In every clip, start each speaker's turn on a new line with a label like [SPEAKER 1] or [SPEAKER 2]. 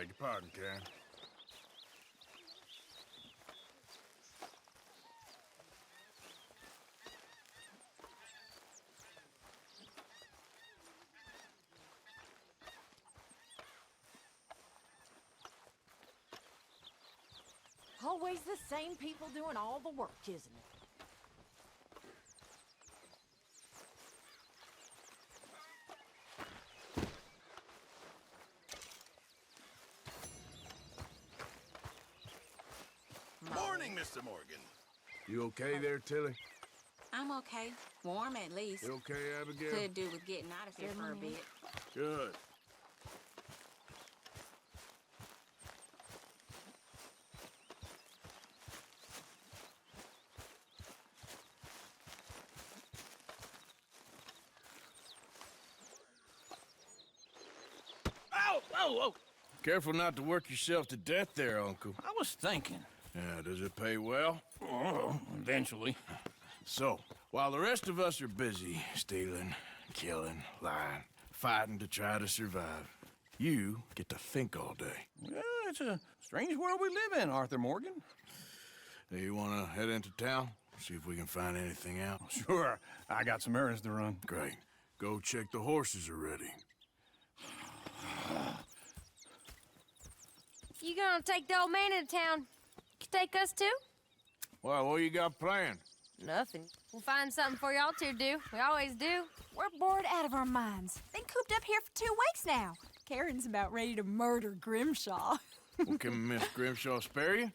[SPEAKER 1] Beg your pardon, Karen.
[SPEAKER 2] Always the same people doing all the work, isn't it?
[SPEAKER 1] Morning, Mr. Morgan.
[SPEAKER 3] You okay there, Tilly?
[SPEAKER 4] I'm okay. Warm at least.
[SPEAKER 3] You okay, Abigail?
[SPEAKER 4] Could do with getting out of here for a bit.
[SPEAKER 3] Good.
[SPEAKER 5] Ow! Whoa, whoa!
[SPEAKER 3] Careful not to work yourself to death there, Uncle.
[SPEAKER 5] I was thinking.
[SPEAKER 3] Yeah, does it pay well?
[SPEAKER 5] Oh, eventually.
[SPEAKER 3] So, while the rest of us are busy stealing, killing, lying, fighting to try to survive, you get to think all day.
[SPEAKER 5] Yeah, it's a strange world we live in, Arthur Morgan.
[SPEAKER 3] Do you want to head into town? See if we can find anything out?
[SPEAKER 5] Sure, I got some errands to run.
[SPEAKER 3] Great. Go check the horses are ready.
[SPEAKER 6] You gonna take the old man into town? You take us too?
[SPEAKER 3] Well, what you got planned?
[SPEAKER 6] Nothing. We'll find something for y'all to do. We always do.
[SPEAKER 2] We're bored out of our minds. Been cooped up here for 2 weeks now. Karen's about ready to murder Grimshaw.
[SPEAKER 3] Well, can Miss Grimshaw spare you?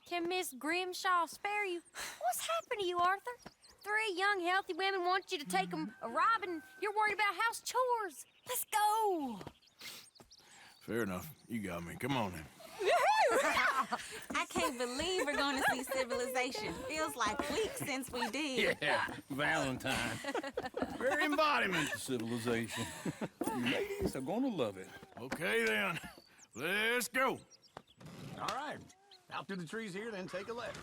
[SPEAKER 6] Can Miss Grimshaw spare you? What's happened to you, Arthur? 3 young, healthy women want you to take them a robbing. You're worried about house chores.
[SPEAKER 2] Let's go.
[SPEAKER 3] Fair enough. You got me. Come on then.
[SPEAKER 4] I can't believe we're going to see civilization. Feels like weeks since we did.
[SPEAKER 5] Yeah, Valentine. Very embodiment of civilization. You ladies are gonna love it.
[SPEAKER 3] Okay then. Let's go.
[SPEAKER 5] All right. Out through the trees here, then take a left.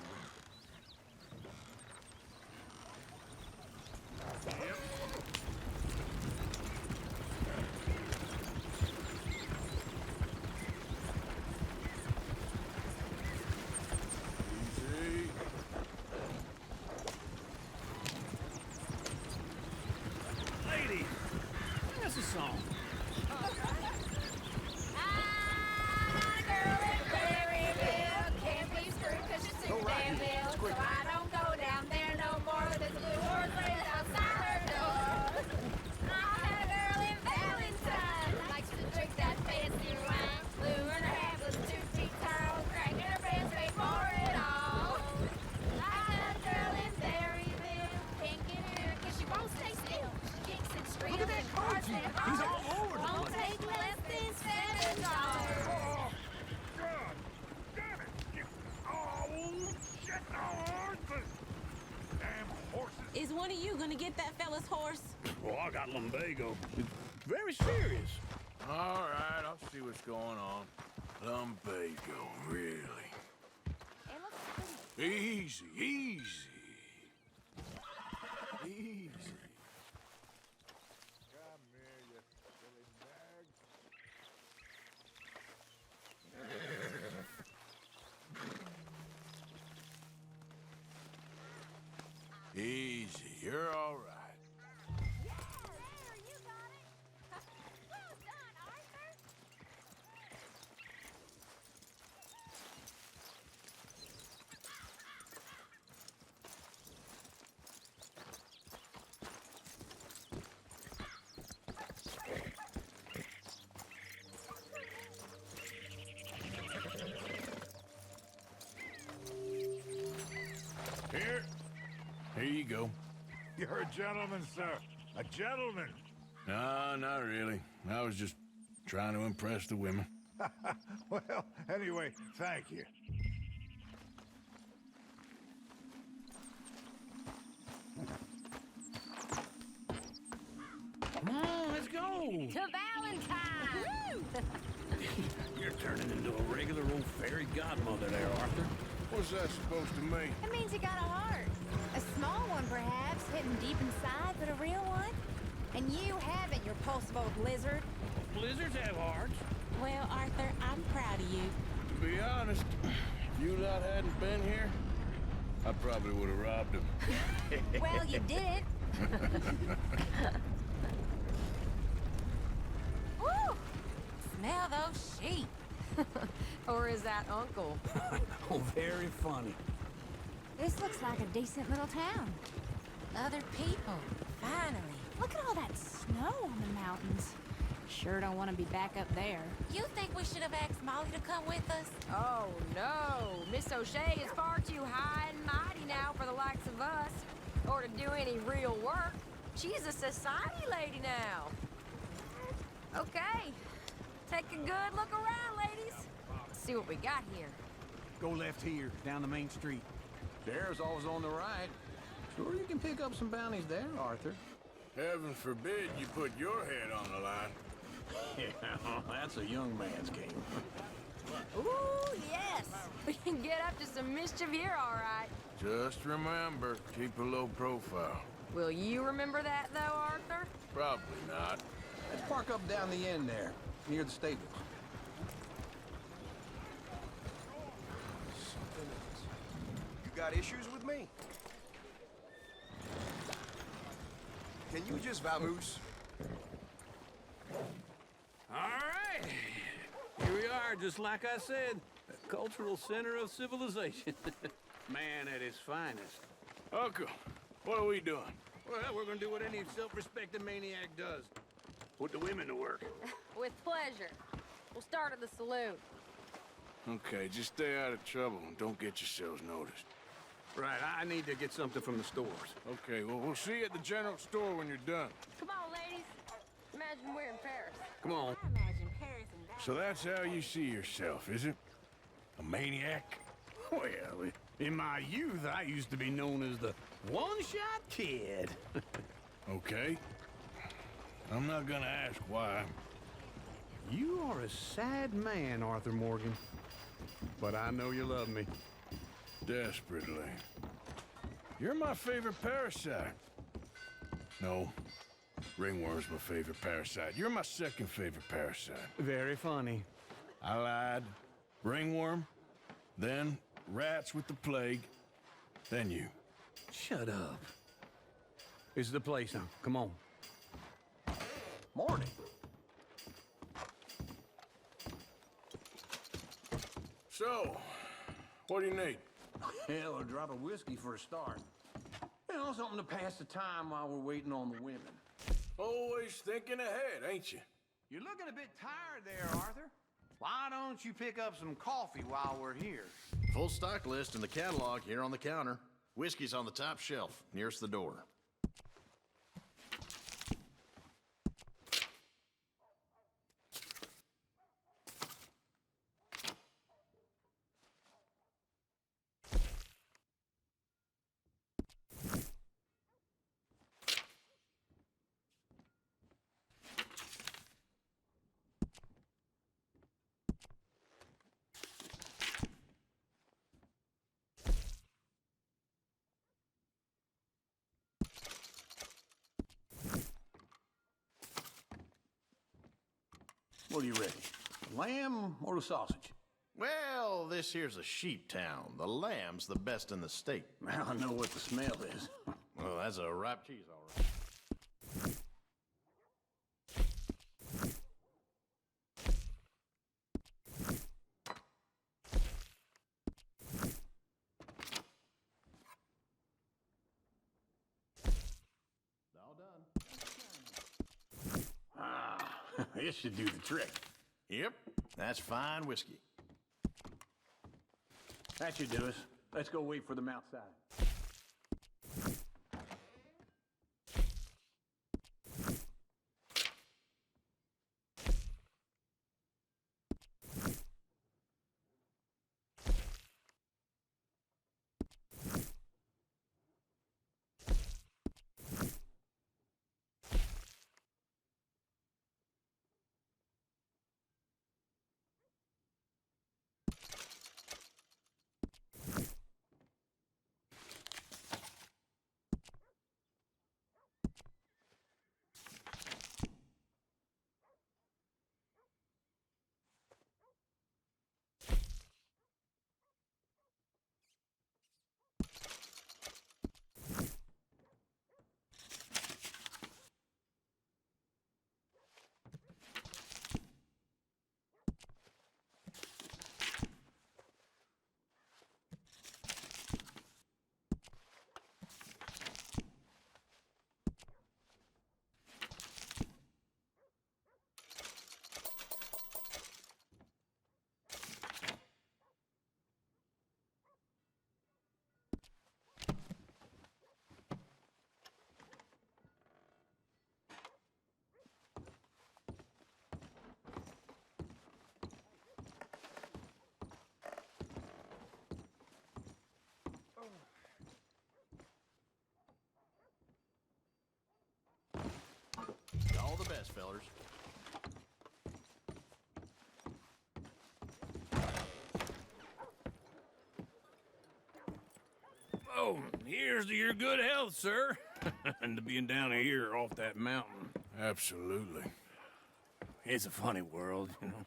[SPEAKER 3] Easy.
[SPEAKER 5] Lady, sing us a song.
[SPEAKER 6] So I don't go down there no more. There's a blue horse raised outside her door. I had a girl in Valentine, likes to drink that fancy wine. Blue in her hair was 2 feet tall, cracking her pants paid for it all. I had a girl in Berryville, can't get her 'cause she won't stay still. She kicks and screams and barks and
[SPEAKER 5] He's all
[SPEAKER 6] hollers.
[SPEAKER 5] over the
[SPEAKER 6] Won't
[SPEAKER 5] place.
[SPEAKER 6] take less than $7.
[SPEAKER 1] God damn it! Oh, shit! Horses! Damn horses!
[SPEAKER 4] Is one of you going to get that fella's horse?
[SPEAKER 5] Well, I got lumbago. It's very serious.
[SPEAKER 3] All right, I'll see what's going on. Lumbago, really. Easy, easy. Easy.
[SPEAKER 1] Come here, you silly nag.
[SPEAKER 3] Easy, you're all right. Here you go.
[SPEAKER 1] You're a gentleman, sir. A gentleman.
[SPEAKER 3] No, not really. I was just trying to impress the women.
[SPEAKER 1] Well, anyway, thank you.
[SPEAKER 5] Come on, let's go.
[SPEAKER 6] To Valentine!
[SPEAKER 5] You're turning into a regular old fairy godmother there, Arthur.
[SPEAKER 3] What's that supposed to mean?
[SPEAKER 2] It means you got a heart. A small one, perhaps, hidden deep inside, but a real one. And you haven't, you repulsive old lizard.
[SPEAKER 5] Blizzards have hearts.
[SPEAKER 4] Well, Arthur, I'm proud of you.
[SPEAKER 3] To be honest, if you lot hadn't been here, I probably would have robbed him.
[SPEAKER 6] Well, you did.
[SPEAKER 4] Woo! Smell those sheep.
[SPEAKER 7] Or is that Uncle?
[SPEAKER 5] Oh, very funny.
[SPEAKER 2] This looks like a decent little town.
[SPEAKER 4] Other people, finally.
[SPEAKER 2] Look at all that snow on the mountains. Sure don't want to be back up there.
[SPEAKER 4] You think we should have asked Molly to come with us?
[SPEAKER 7] Oh, no. Miss O'Shea is far too high and mighty now for the likes of us. Or to do any real work. She's a society lady now. Okay. Take a good look around, ladies. See what we got here.
[SPEAKER 8] Go left here, down the main street.
[SPEAKER 5] There's always on the right. Sure you can pick up some bounties there, Arthur.
[SPEAKER 3] Heaven forbid you put your head on the line.
[SPEAKER 5] Yeah, that's a young man's game.
[SPEAKER 7] Ooh, yes. We can get up to some mischief here, all right.
[SPEAKER 3] Just remember, keep a low profile.
[SPEAKER 7] Will you remember that, though, Arthur?
[SPEAKER 3] Probably not.
[SPEAKER 5] Let's park up down the end there, near the stables.
[SPEAKER 9] You got issues with me? Can you just vamoose?
[SPEAKER 5] All right. Here we are, just like I said. A cultural center of civilization. Man at his finest.
[SPEAKER 3] Uncle, what are we doing?
[SPEAKER 5] Well, we're gonna do what any self-respecting maniac does. Put the women to work.
[SPEAKER 7] With pleasure. We'll start at the saloon.
[SPEAKER 3] Okay, just stay out of trouble and don't get yourselves noticed.
[SPEAKER 5] Right, I need to get something from the stores.
[SPEAKER 3] Okay, well, we'll see you at the general store when you're done.
[SPEAKER 7] Come on, ladies. Imagine we're in Paris.
[SPEAKER 5] Come on.
[SPEAKER 4] I imagine Paris and that.
[SPEAKER 3] So that's how you see yourself, is it? A maniac?
[SPEAKER 5] Well, in my youth, I used to be known as the one-shot kid.
[SPEAKER 3] Okay. I'm not gonna ask why.
[SPEAKER 8] You are a sad man, Arthur Morgan. But I know you love me.
[SPEAKER 3] Desperately. You're my favorite parasite. No. Ringworm's my favorite parasite. You're my second favorite parasite.
[SPEAKER 8] Very funny.
[SPEAKER 3] I lied. Ringworm, then rats with the plague, then you.
[SPEAKER 8] Shut up. This is the place now. Come on.
[SPEAKER 5] Morning.
[SPEAKER 3] So, what do you need?
[SPEAKER 5] Hell, a drop of whiskey for a start. You know, something to pass the time while we're waiting on the women.
[SPEAKER 3] Always thinking ahead, ain't you?
[SPEAKER 8] You're looking a bit tired there, Arthur. Why don't you pick up some coffee while we're here?
[SPEAKER 10] Full stock list in the catalog here on the counter. Whiskey's on the top shelf, nearest the door.
[SPEAKER 5] What are you ready? Lamb or the sausage?
[SPEAKER 10] Well, this here's a sheep town. The lamb's the best in the state.
[SPEAKER 5] Well, I know what the smell is.
[SPEAKER 10] Well, that's a ripe cheese, all right. All done.
[SPEAKER 5] Ah, this should do the trick.
[SPEAKER 10] Yep, that's fine whiskey.
[SPEAKER 5] That should do us. Let's go wait for them outside.
[SPEAKER 10] ass fellers.
[SPEAKER 5] Oh, here's to your good health, sir. And to being down here off that mountain.
[SPEAKER 3] Absolutely.
[SPEAKER 5] It's a funny world, you know.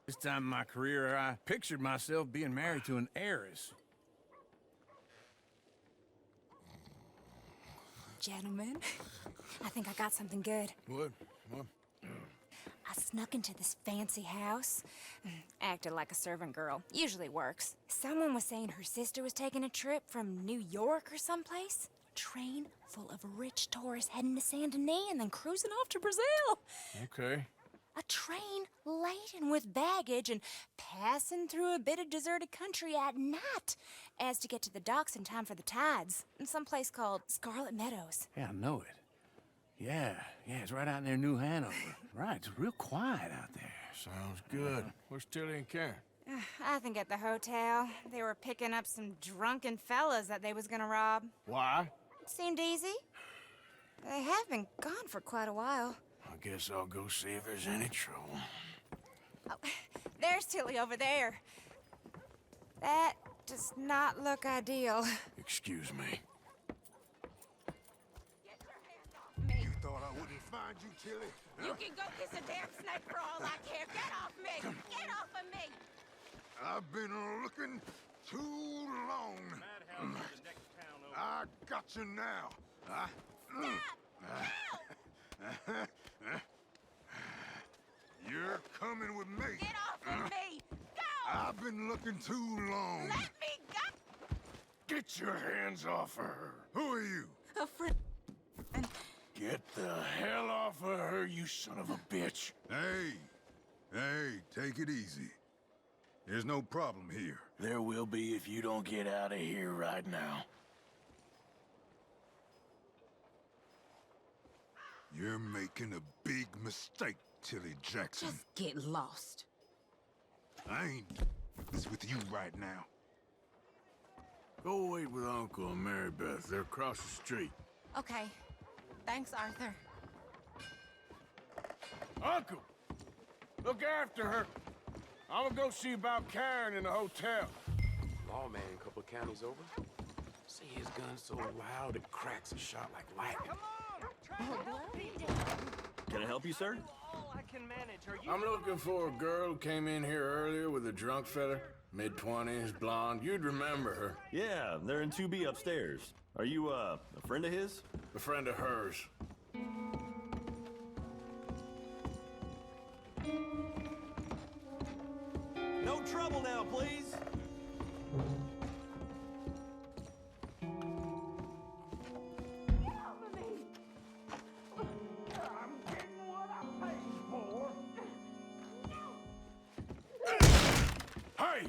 [SPEAKER 5] This time in my career, I pictured myself being married to an heiress.
[SPEAKER 2] Gentlemen, I think I got something good.
[SPEAKER 3] What?
[SPEAKER 2] I snuck into this fancy house. Acted like a servant girl. Usually works. Someone was saying her sister was taking a trip from New York or someplace. Train full of rich tourists heading to Saint Denis and then cruising off to Brazil.
[SPEAKER 3] Okay.
[SPEAKER 2] A train laden with baggage and passing through a bit of deserted country at night as to get to the docks in time for the tides in some place called Scarlet Meadows.
[SPEAKER 5] Yeah, I know it. Yeah, it's right out near New Hanover. Right, it's real quiet out there.
[SPEAKER 3] Sounds good. Where's Tilly and Karen?
[SPEAKER 2] I think at the hotel. They were picking up some drunken fellas that they was gonna rob.
[SPEAKER 3] Why?
[SPEAKER 2] Seemed easy. They have been gone for quite a while.
[SPEAKER 3] I guess I'll go see if there's any trouble.
[SPEAKER 2] Oh, there's Tilly over there. That does not look ideal.
[SPEAKER 3] Excuse me.
[SPEAKER 1] You thought I wouldn't find you, Tilly?
[SPEAKER 4] You can go kiss a damn snake for all I care. Get off me! Get off of me!
[SPEAKER 1] I've been looking too long. I got you now. You're coming with me.
[SPEAKER 4] Get off of me! Go!
[SPEAKER 1] I've been looking too long.
[SPEAKER 4] Let me go!
[SPEAKER 3] Get your hands off of her.
[SPEAKER 1] Who are you?
[SPEAKER 4] A friend.
[SPEAKER 3] Get the hell off of her, you son of a bitch.
[SPEAKER 1] Hey, take it easy. There's no problem here.
[SPEAKER 3] There will be if you don't get out of here right now.
[SPEAKER 1] You're making a big mistake, Tilly Jackson.
[SPEAKER 4] Just get lost.
[SPEAKER 1] I ain't this with you right now.
[SPEAKER 3] Go wait with Uncle and Mary Beth. They're across the street.
[SPEAKER 4] Okay. Thanks, Arthur.
[SPEAKER 3] Uncle! Look after her. I'm gonna go see about Karen in the hotel.
[SPEAKER 11] Lawman a couple of counties over. See his gun so loud it cracks a shot like lightning.
[SPEAKER 12] Can I help you, sir?
[SPEAKER 3] I'm looking for a girl who came in here earlier with a drunk fella. Mid-20s, blonde. You'd remember her.
[SPEAKER 12] Yeah, they're in 2B upstairs. Are you, a friend of his?
[SPEAKER 3] A friend of hers.
[SPEAKER 12] No trouble now, please.
[SPEAKER 3] Hey!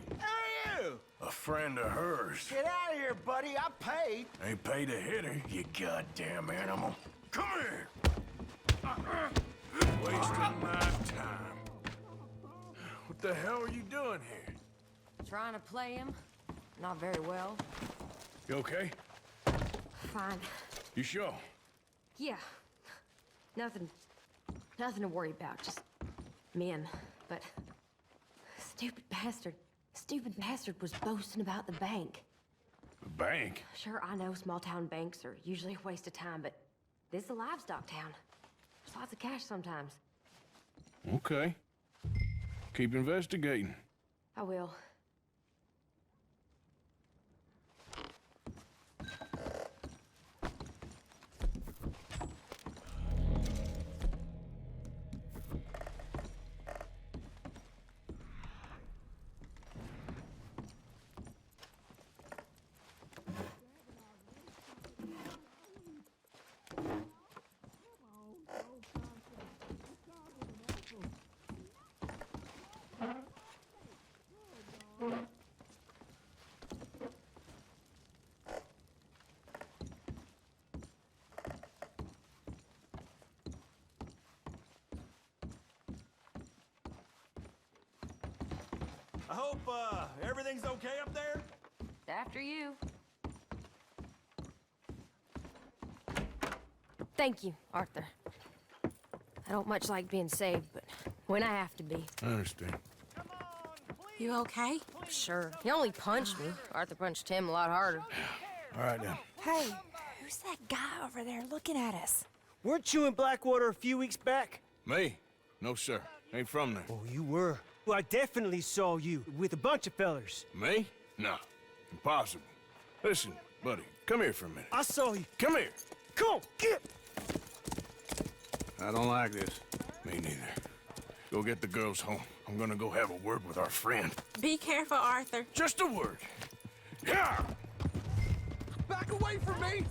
[SPEAKER 3] A friend of hers.
[SPEAKER 9] Get out of here, buddy. I paid.
[SPEAKER 3] Ain't paid to hit her, you goddamn animal. Come here! Wasting my time. What the hell are you doing here?
[SPEAKER 7] Trying to play him. Not very well.
[SPEAKER 3] You okay?
[SPEAKER 7] Fine.
[SPEAKER 3] You sure?
[SPEAKER 7] Yeah. Nothing to worry about. Just men. But stupid bastard was boasting about the bank.
[SPEAKER 3] The bank?
[SPEAKER 7] Sure, I know small town banks are usually a waste of time, but this is a livestock town. There's lots of cash sometimes.
[SPEAKER 3] Okay. Keep investigating.
[SPEAKER 7] I will.
[SPEAKER 12] I hope, everything's okay up there?
[SPEAKER 7] After you. Thank you, Arthur. I don't much like being saved, but when I have to be.
[SPEAKER 3] I understand.
[SPEAKER 4] You okay?
[SPEAKER 7] Sure. He only punched me. Arthur punched him a lot harder.
[SPEAKER 3] All right, then.
[SPEAKER 2] Hey, who's that guy over there looking at us?
[SPEAKER 13] Weren't you in Blackwater a few weeks back?
[SPEAKER 3] Me? No, sir. Ain't from there.
[SPEAKER 13] Oh, you were. Well, I definitely saw you with a bunch of fellers.
[SPEAKER 3] Me? No. Impossible. Listen, buddy, come here for a minute.
[SPEAKER 13] I saw you.
[SPEAKER 3] Come here.
[SPEAKER 13] Come on, get!
[SPEAKER 3] I don't like this. Me neither. Go get the girls home. I'm gonna go have a word with our friend.
[SPEAKER 4] Be careful, Arthur.
[SPEAKER 3] Just a word. Yeah!
[SPEAKER 9] Back away from me!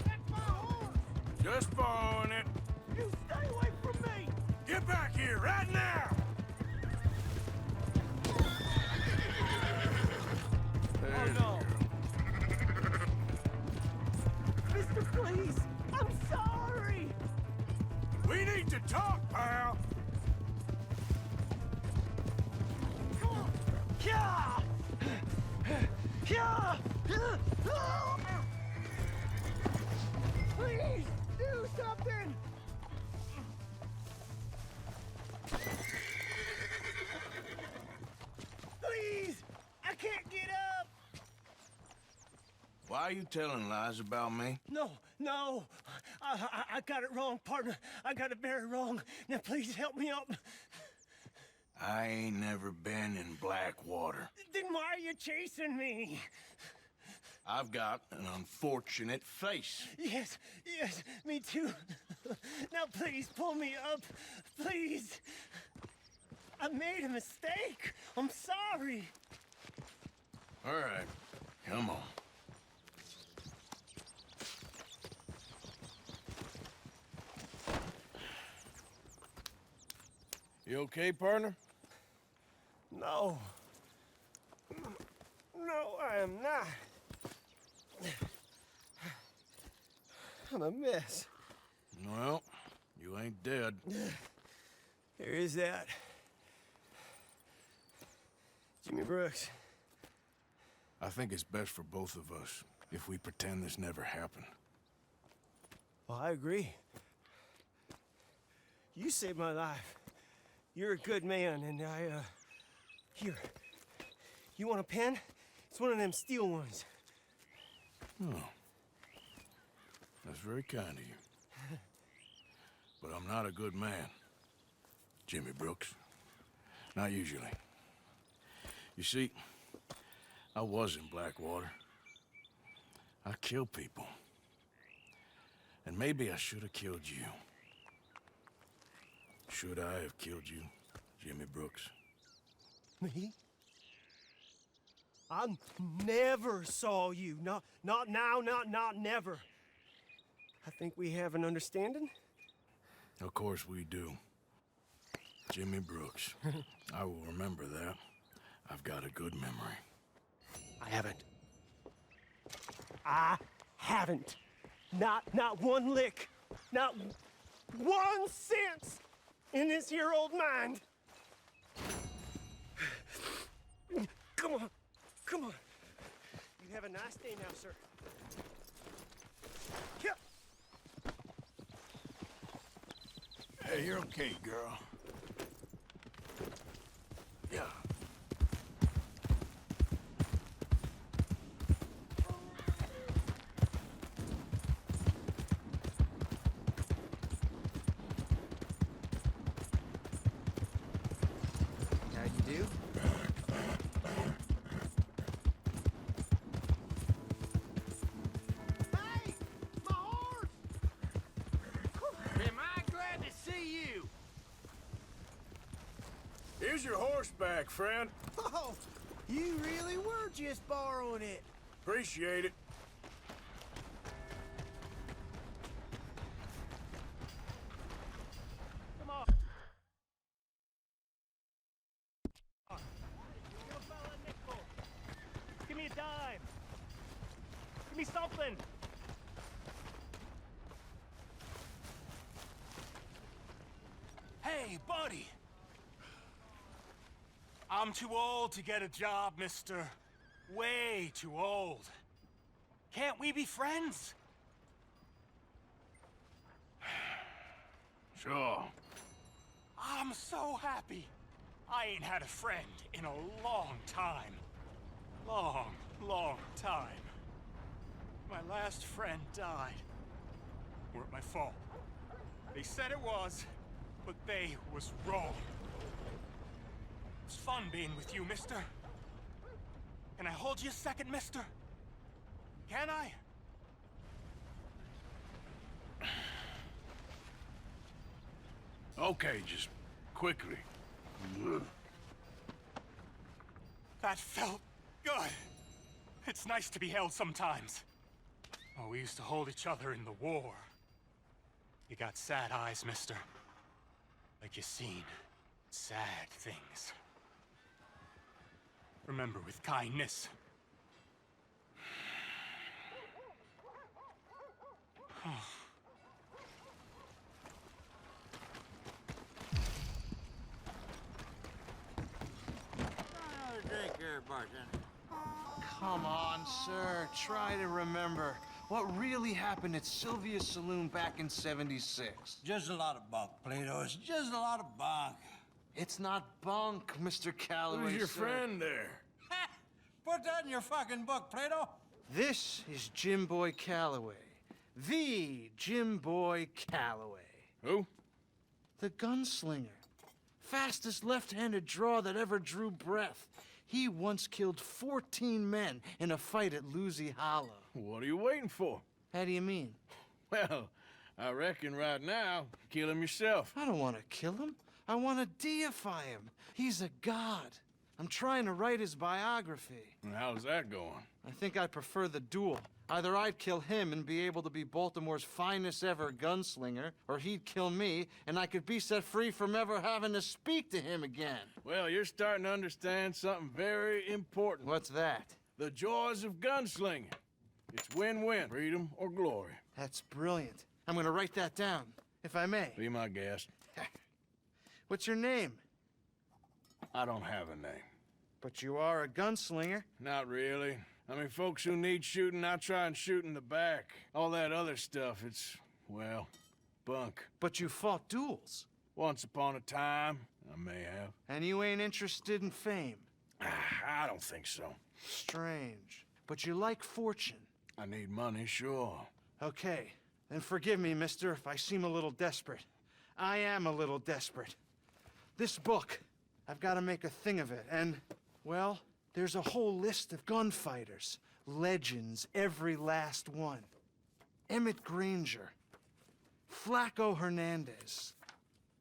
[SPEAKER 3] Just borrowing it.
[SPEAKER 9] You stay away from me!
[SPEAKER 3] Get back here right now!
[SPEAKER 9] Oh no! Mister, please! I'm sorry!
[SPEAKER 3] We need to talk, pal!
[SPEAKER 9] Come on! Yeah! Yeah! Please, do something! Please! I can't get up!
[SPEAKER 3] Why are you telling lies about me?
[SPEAKER 13] No, no. I got it wrong, partner. I got it very wrong. Now, please help me up.
[SPEAKER 3] I ain't never been in Blackwater.
[SPEAKER 13] Then why are you chasing me?
[SPEAKER 3] I've got an unfortunate face.
[SPEAKER 13] Yes, yes, me too. Now, please, pull me up. Please. I made a mistake. I'm sorry.
[SPEAKER 3] All right, come on. You okay, partner?
[SPEAKER 13] No. No, I am not. I'm a mess.
[SPEAKER 3] Well, you ain't dead.
[SPEAKER 13] There is that. Jimmy Brooks.
[SPEAKER 3] I think it's best for both of us if we pretend this never happened.
[SPEAKER 13] Well, I agree. You saved my life. You're a good man, and here. You want a pen? It's one of them steel ones.
[SPEAKER 3] Oh. That's very kind of you. But I'm not a good man, Jimmy Brooks. Not usually. You see, I was in Blackwater. I killed people. And maybe I should have killed you. Should I have killed you, Jimmy Brooks?
[SPEAKER 13] Me? I never saw you. Not now, not never. I think we have an understanding.
[SPEAKER 3] Of course we do. Jimmy Brooks. I will remember that. I've got a good memory.
[SPEAKER 13] I haven't. I haven't. Not one lick. Not 1 cent in this here old mind. Come on. Come on. You have a nice day now, sir. Here.
[SPEAKER 3] Hey, you're okay, girl. Yeah.
[SPEAKER 9] How you do? Hey! My horse!
[SPEAKER 3] Am I glad to see you? Here's your horseback, friend.
[SPEAKER 9] Oh, you really were just borrowing it.
[SPEAKER 3] Appreciate it.
[SPEAKER 13] Come on. Give a fella a nickel. Give me a dime. Give me something.
[SPEAKER 14] Hey, buddy. I'm too old to get a job, mister. Way too old. Can't we be friends?
[SPEAKER 3] Sure.
[SPEAKER 14] I'm so happy. I ain't had a friend in a long time. Long time. My last friend died. Weren't my fault. They said it was, but they was wrong. It's fun being with you, mister. Can I hold you a second, mister? Can I?
[SPEAKER 3] Okay, just quickly.
[SPEAKER 14] That felt good. It's nice to be held sometimes. Oh, we used to hold each other in the war. You got sad eyes, mister. Like you seen sad things. Remember, with kindness.
[SPEAKER 15] Drink here, bartender.
[SPEAKER 9] Come on, sir. Try to remember what really happened at Sylvia's Saloon back in '76.
[SPEAKER 15] Just a lot of bunk, Plato. It's just a lot of bunk.
[SPEAKER 9] It's not bunk, Mr. Calloway,
[SPEAKER 3] Who's your
[SPEAKER 9] sir.
[SPEAKER 3] friend there?
[SPEAKER 15] Put that in your fucking book, Plato.
[SPEAKER 9] This is Jim Boy Calloway. The Jim Boy Calloway.
[SPEAKER 3] Who?
[SPEAKER 9] The gunslinger. Fastest left-handed draw that ever drew breath. He once killed 14 men in a fight at Lucy Hollow.
[SPEAKER 3] What are you waiting for?
[SPEAKER 9] How do you mean?
[SPEAKER 3] Well, I reckon right now, kill him yourself.
[SPEAKER 9] I don't want to kill him. I want to deify him. He's a god. I'm trying to write his biography.
[SPEAKER 3] And how's that going?
[SPEAKER 9] I think I prefer the duel. Either I'd kill him and be able to be Baltimore's finest ever gunslinger, or he'd kill me and I could be set free from ever having to speak to him again.
[SPEAKER 3] Well, you're starting to understand something very important.
[SPEAKER 9] What's that?
[SPEAKER 3] The joys of gunslinging. It's win-win, freedom or glory.
[SPEAKER 9] That's brilliant. I'm gonna write that down, if I may.
[SPEAKER 3] Be my guest.
[SPEAKER 9] What's your name?
[SPEAKER 3] I don't have a name.
[SPEAKER 9] But you are a gunslinger.
[SPEAKER 3] Not really. I mean, folks who need shooting, I try and shoot in the back. All that other stuff, it's, well, bunk.
[SPEAKER 9] But you fought duels.
[SPEAKER 3] Once upon a time, I may have.
[SPEAKER 9] And you ain't interested in fame.
[SPEAKER 3] I don't think so.
[SPEAKER 9] Strange. But you like fortune.
[SPEAKER 3] I need money, sure.
[SPEAKER 9] Okay, then forgive me, mister, if I seem a little desperate. I am a little desperate. This book, I've got to make a thing of it, and, well, there's a whole list of gunfighters. Legends, every last one. Emmett Granger, Flaco Hernandez,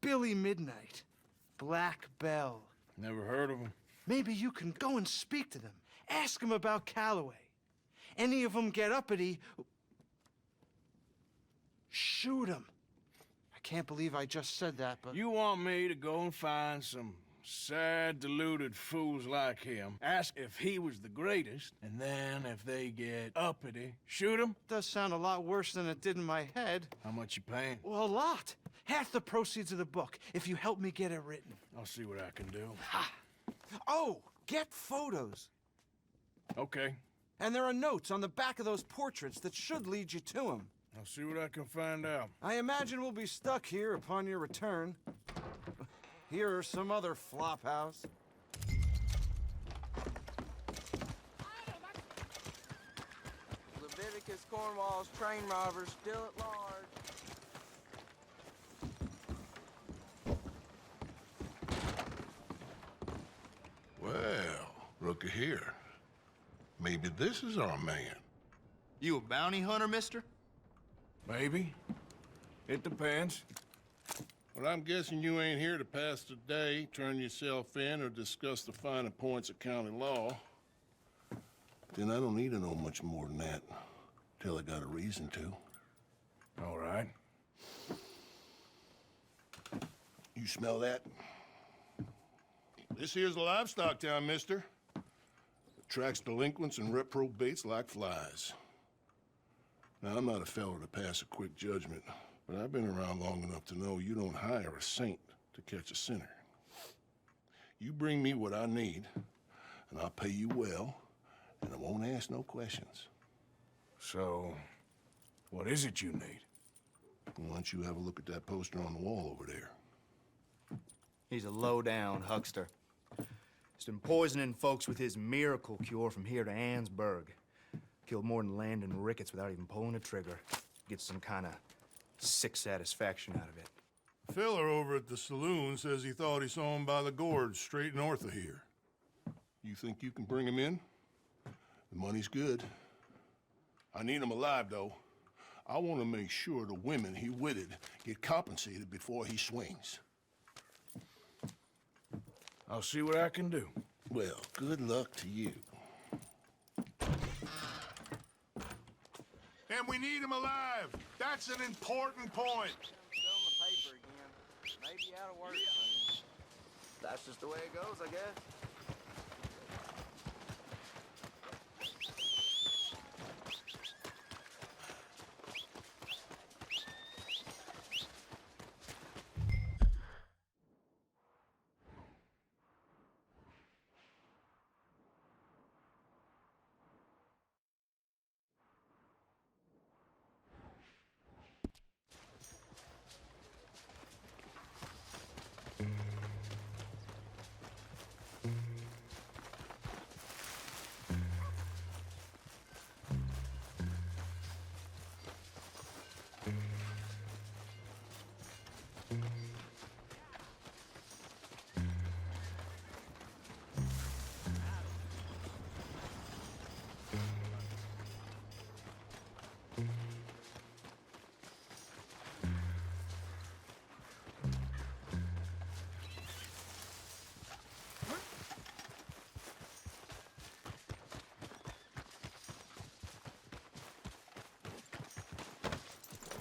[SPEAKER 9] Billy Midnight, Black Bell.
[SPEAKER 3] Never heard of him.
[SPEAKER 9] Maybe you can go and speak to them. Ask them about Calloway. Any of them get uppity, shoot them. I can't believe I just said that, but...
[SPEAKER 3] You want me to go and find some sad, deluded fools like him, ask if he was the greatest, and then if they get uppity, shoot him?
[SPEAKER 9] Does sound a lot worse than it did in my head.
[SPEAKER 3] How much you paying?
[SPEAKER 9] Well, a lot. Half the proceeds of the book, if you help me get it written.
[SPEAKER 3] I'll see what I can do.
[SPEAKER 9] Ha! Oh, get photos.
[SPEAKER 3] Okay.
[SPEAKER 9] And there are notes on the back of those portraits that should lead you to him.
[SPEAKER 3] I'll see what I can find out.
[SPEAKER 9] I imagine we'll be stuck here upon your return. Here are some other flophouse.
[SPEAKER 16] Leviticus Cornwall's train robbers still at large.
[SPEAKER 1] Well, looky here. Maybe this is our man.
[SPEAKER 10] You a bounty hunter, mister?
[SPEAKER 3] Maybe. It depends.
[SPEAKER 1] Well, I'm guessing you ain't here to pass the day, turn yourself in, or discuss the finer points of county law. Then I don't need to know much more than that, till I got a reason to.
[SPEAKER 3] All right.
[SPEAKER 1] You smell that? This here's a livestock town, mister. Attracts delinquents and reprobates like flies. Now, I'm not a fellow to pass a quick judgment, but I've been around long enough to know you don't hire a saint to catch a sinner. You bring me what I need, and I'll pay you well, and I won't ask no questions.
[SPEAKER 3] So, what is it you need?
[SPEAKER 1] Why don't you have a look at that poster on the wall over there?
[SPEAKER 17] He's a low-down huckster. He's been poisoning folks with his miracle cure from here to Annesburg. Killed more than Landon Ricketts without even pulling a trigger. Gets some kind of sick satisfaction out of it.
[SPEAKER 1] The fella over at the saloon says he thought he saw him by the gorge straight north of here. You think you can bring him in? The money's good. I need him alive, though. I want to make sure the women he witted get compensated before he swings.
[SPEAKER 3] I'll see what I can do.
[SPEAKER 1] Well, good luck to you. And we need him alive. That's an important point.
[SPEAKER 16] Selling the paper again. Maybe out of work soon. That's just the way it goes, I guess.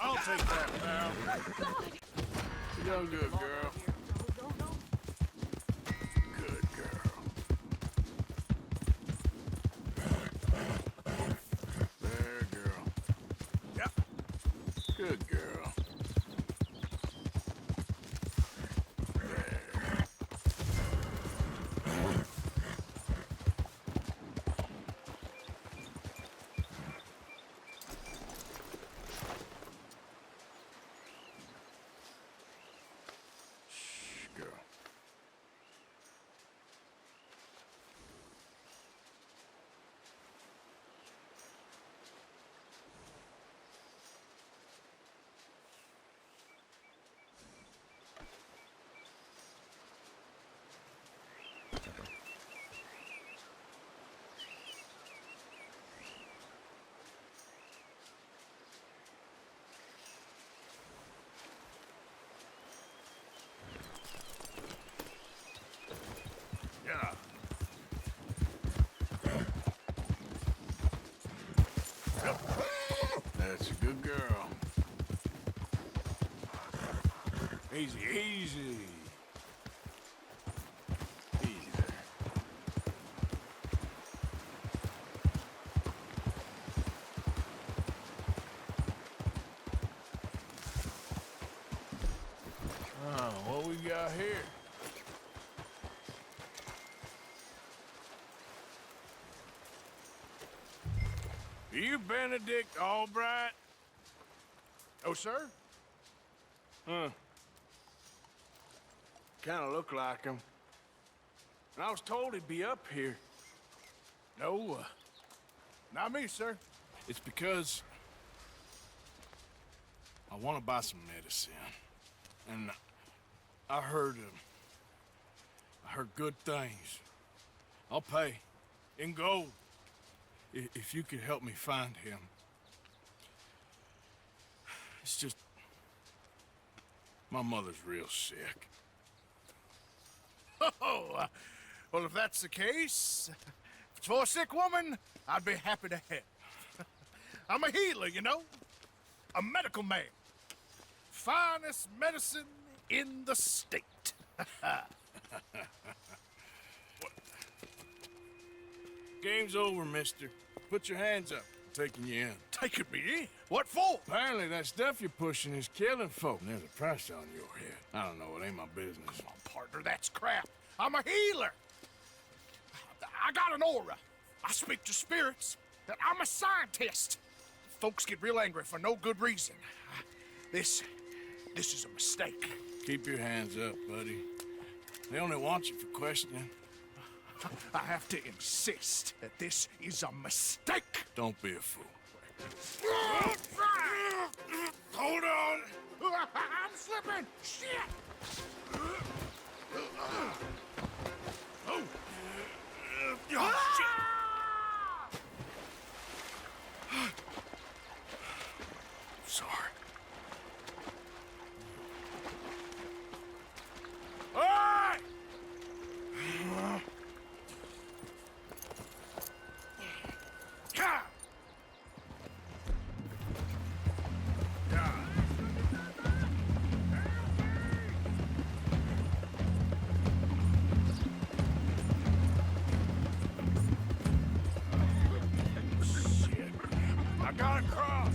[SPEAKER 1] I'll take that, pal.
[SPEAKER 3] You done good, girl. Good girl. There, girl. Yep. Good girl. Girl. Yeah. Yep. That's a good girl. Easy, easy. Easy there. Oh, what we got here? Are you Benedict Albright? Oh, sir? Huh. Kind of look like him. And I was told he'd be up here. No, not me, sir. It's because I want to buy some medicine. And I heard good things. I'll pay in gold. If you could help me find him. It's just... my mother's real sick. Oh, well, if that's the case, if it's for a sick woman, I'd be happy to help. I'm a healer, you know? A medical man. Finest medicine in the state. Game's over, mister. Put your hands up. I'm taking you in. Taking me in? What for? Apparently that stuff you're pushing is killing folk. And there's a price on your head. I don't know, it ain't my business. Oh, partner, that's crap. I'm a healer. I got an aura. I speak to spirits. I'm a scientist. Folks get real angry for no good reason. This is a mistake. Keep your hands up, buddy. They only want you for questioning.
[SPEAKER 18] I have to insist that this is a mistake.
[SPEAKER 3] Don't be a fool.
[SPEAKER 18] Hold on. I'm slipping. Shit. Oh, shit.
[SPEAKER 3] Sorry. All right!
[SPEAKER 18] Yeah.
[SPEAKER 3] Shit. I gotta cross.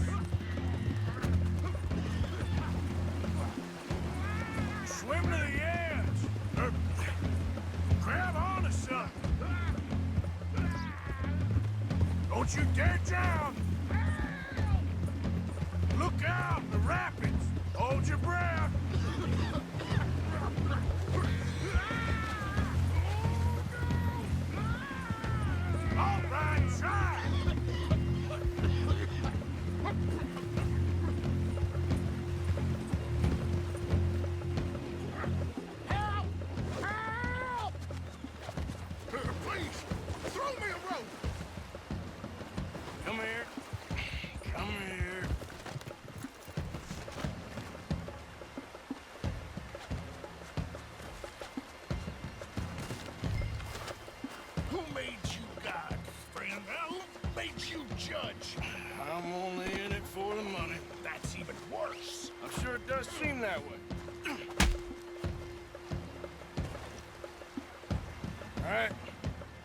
[SPEAKER 3] Swim to the edge. Or grab onto something. Don't you dare drown. Look out, the rapids. Hold your breath. All right, try.
[SPEAKER 18] Help! Help! Please, throw me a rope.
[SPEAKER 3] Come here. Come here.
[SPEAKER 18] Who made you God, friend? Who made you judge?
[SPEAKER 3] I'm only in it for the money.
[SPEAKER 18] That's even worse.
[SPEAKER 3] I'm sure it does seem that way. All right.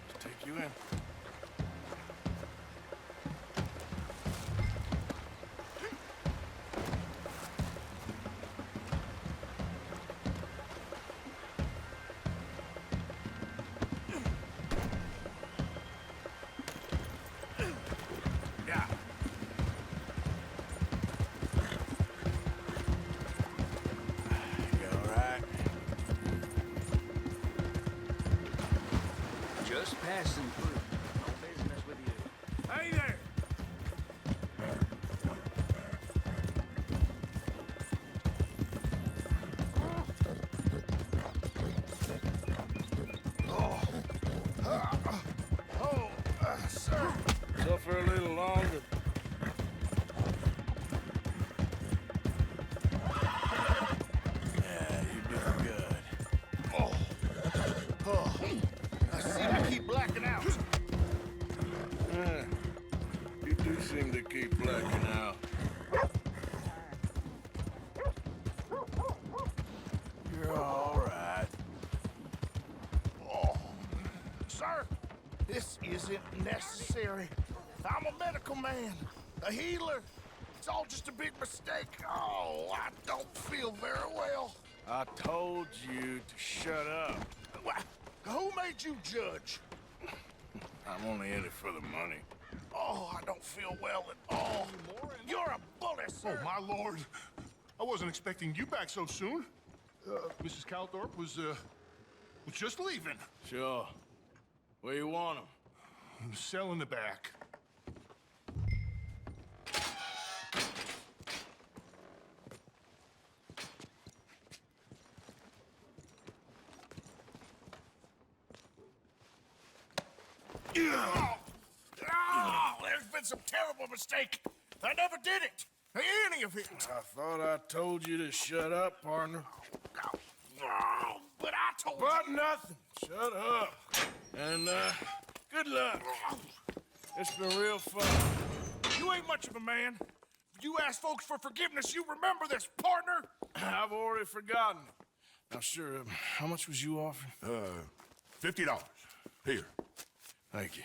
[SPEAKER 3] Let's take you in.
[SPEAKER 18] Yeah.
[SPEAKER 3] You all right?
[SPEAKER 16] Just passing through. No business with you.
[SPEAKER 3] Hey there!
[SPEAKER 18] Sir.
[SPEAKER 3] Suffer a little longer. Yeah, you're doing good.
[SPEAKER 18] Oh, I seem to keep blacking out.
[SPEAKER 3] Yeah, you do seem to keep blacking out. You're all right.
[SPEAKER 18] Oh, sir, this isn't necessary. I'm a medical man, a healer. It's all just a big mistake. Oh, I don't feel very well.
[SPEAKER 3] I told you to shut up.
[SPEAKER 18] Who made you judge?
[SPEAKER 3] I'm only in it for the money.
[SPEAKER 18] Oh, I don't feel well at all. You're a bully, sir.
[SPEAKER 1] Oh, my lord. I wasn't expecting you back so soon. Mrs. Calthorpe was just leaving.
[SPEAKER 3] Sure. Where you want him?
[SPEAKER 1] The cell in the back.
[SPEAKER 18] There's been some terrible mistake. I never did it. Any of it.
[SPEAKER 3] I thought I told you to shut up, partner.
[SPEAKER 18] But I told
[SPEAKER 3] But nothing. Shut up. And, good luck. It's been real fun.
[SPEAKER 18] you ain't much of a man. You ask folks for forgiveness, you remember this, partner.
[SPEAKER 3] I've already forgotten. Now, sure, how much was you offering?
[SPEAKER 1] $50. Here.
[SPEAKER 3] Thank you.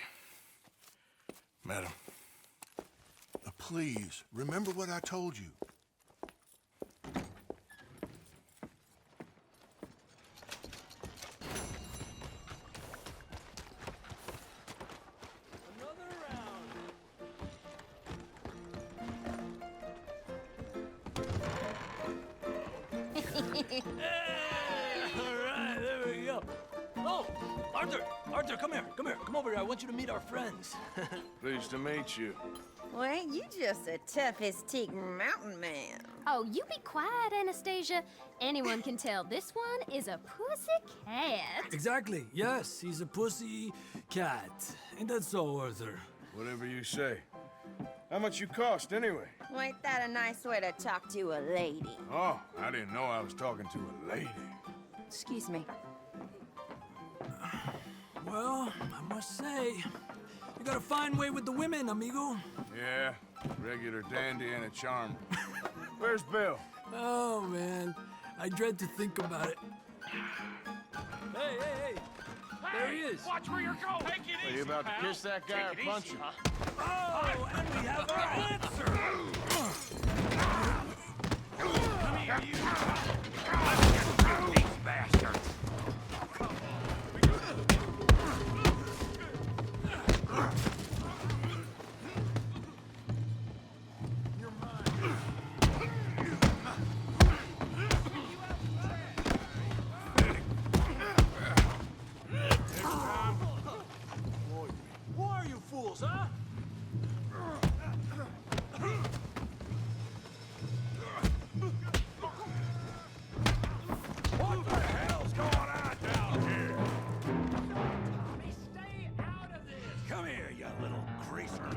[SPEAKER 3] Madam.
[SPEAKER 1] Please, remember what I told you.
[SPEAKER 5] All right, there we go.
[SPEAKER 19] Arthur! Arthur, come here, come here. Come over here. I want you to meet our friends.
[SPEAKER 1] Pleased to meet you.
[SPEAKER 4] Well, ain't you just the toughest teak mountain man?
[SPEAKER 6] Oh, you be quiet, Anastasia. Anyone can tell this one is a pussy cat.
[SPEAKER 19] Exactly. Yes, he's a pussy cat. Ain't that so, Arthur?
[SPEAKER 1] Whatever you say. How much you cost, anyway?
[SPEAKER 4] Well, ain't that a nice way to talk to a lady?
[SPEAKER 1] Oh, I didn't know I was talking to a lady.
[SPEAKER 4] Excuse me.
[SPEAKER 19] Well, I must say, you got a fine way with the women, amigo.
[SPEAKER 1] Yeah, regular dandy and a charm. Where's Bill?
[SPEAKER 19] Oh, man. I dread to think about it. Hey, hey, hey! There he is!
[SPEAKER 14] Watch where you're going! Take it
[SPEAKER 1] Are you about to kiss that guy or punch him?
[SPEAKER 19] Oh, and we have our answer!
[SPEAKER 14] Come here, you! Let's get these bastards!
[SPEAKER 19] Who are you fools, huh?
[SPEAKER 14] What the hell's going on down here? Tommy, stay out of this!
[SPEAKER 5] Come here, you little greaser.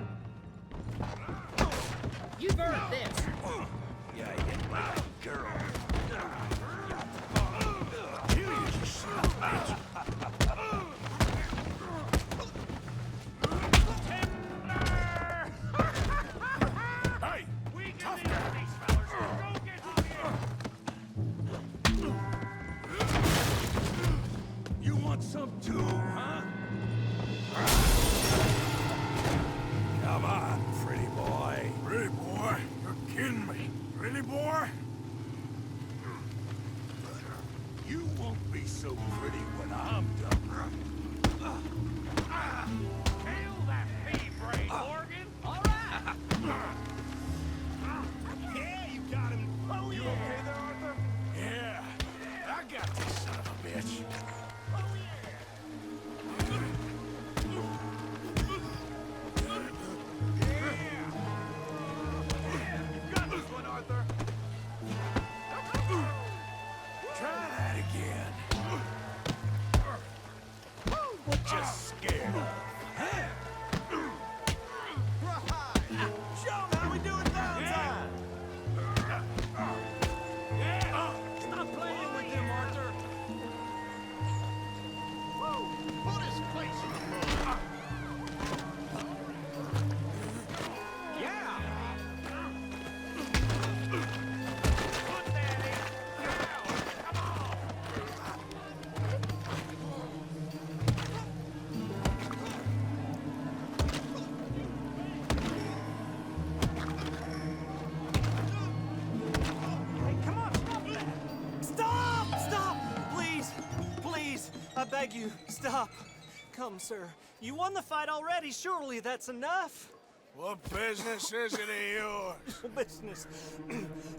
[SPEAKER 7] You've earned this.
[SPEAKER 5] Yeah, you loud girl. Kill you, you son of a bitch.
[SPEAKER 14] Hey! We can leave these fellas. Go get through here!
[SPEAKER 5] You want some too, huh? Come on, pretty boy.
[SPEAKER 3] Pretty boy, you're kidding me. Pretty boy?
[SPEAKER 5] You won't be so pretty when I'm done.
[SPEAKER 14] Kill that pea-brain, Morgan!
[SPEAKER 5] All right! Yeah, you got him. Oh, you okay there, Arthur? Yeah, I got this son of a bitch. Oh,
[SPEAKER 14] You got this one, Arthur!
[SPEAKER 5] Try that again. What you scared of? Huh? Show 'em how we do it downtime.
[SPEAKER 19] Stop playing with him, Arthur.
[SPEAKER 18] Put his face in the mud.
[SPEAKER 14] Yeah! Put that in! Now! Come on!
[SPEAKER 13] Hey, come on, stop that! Stop! Stop! Please! Please! I beg you, stop! Come, sir. You won the fight already. Surely that's enough.
[SPEAKER 3] What business is it of yours?
[SPEAKER 13] No business.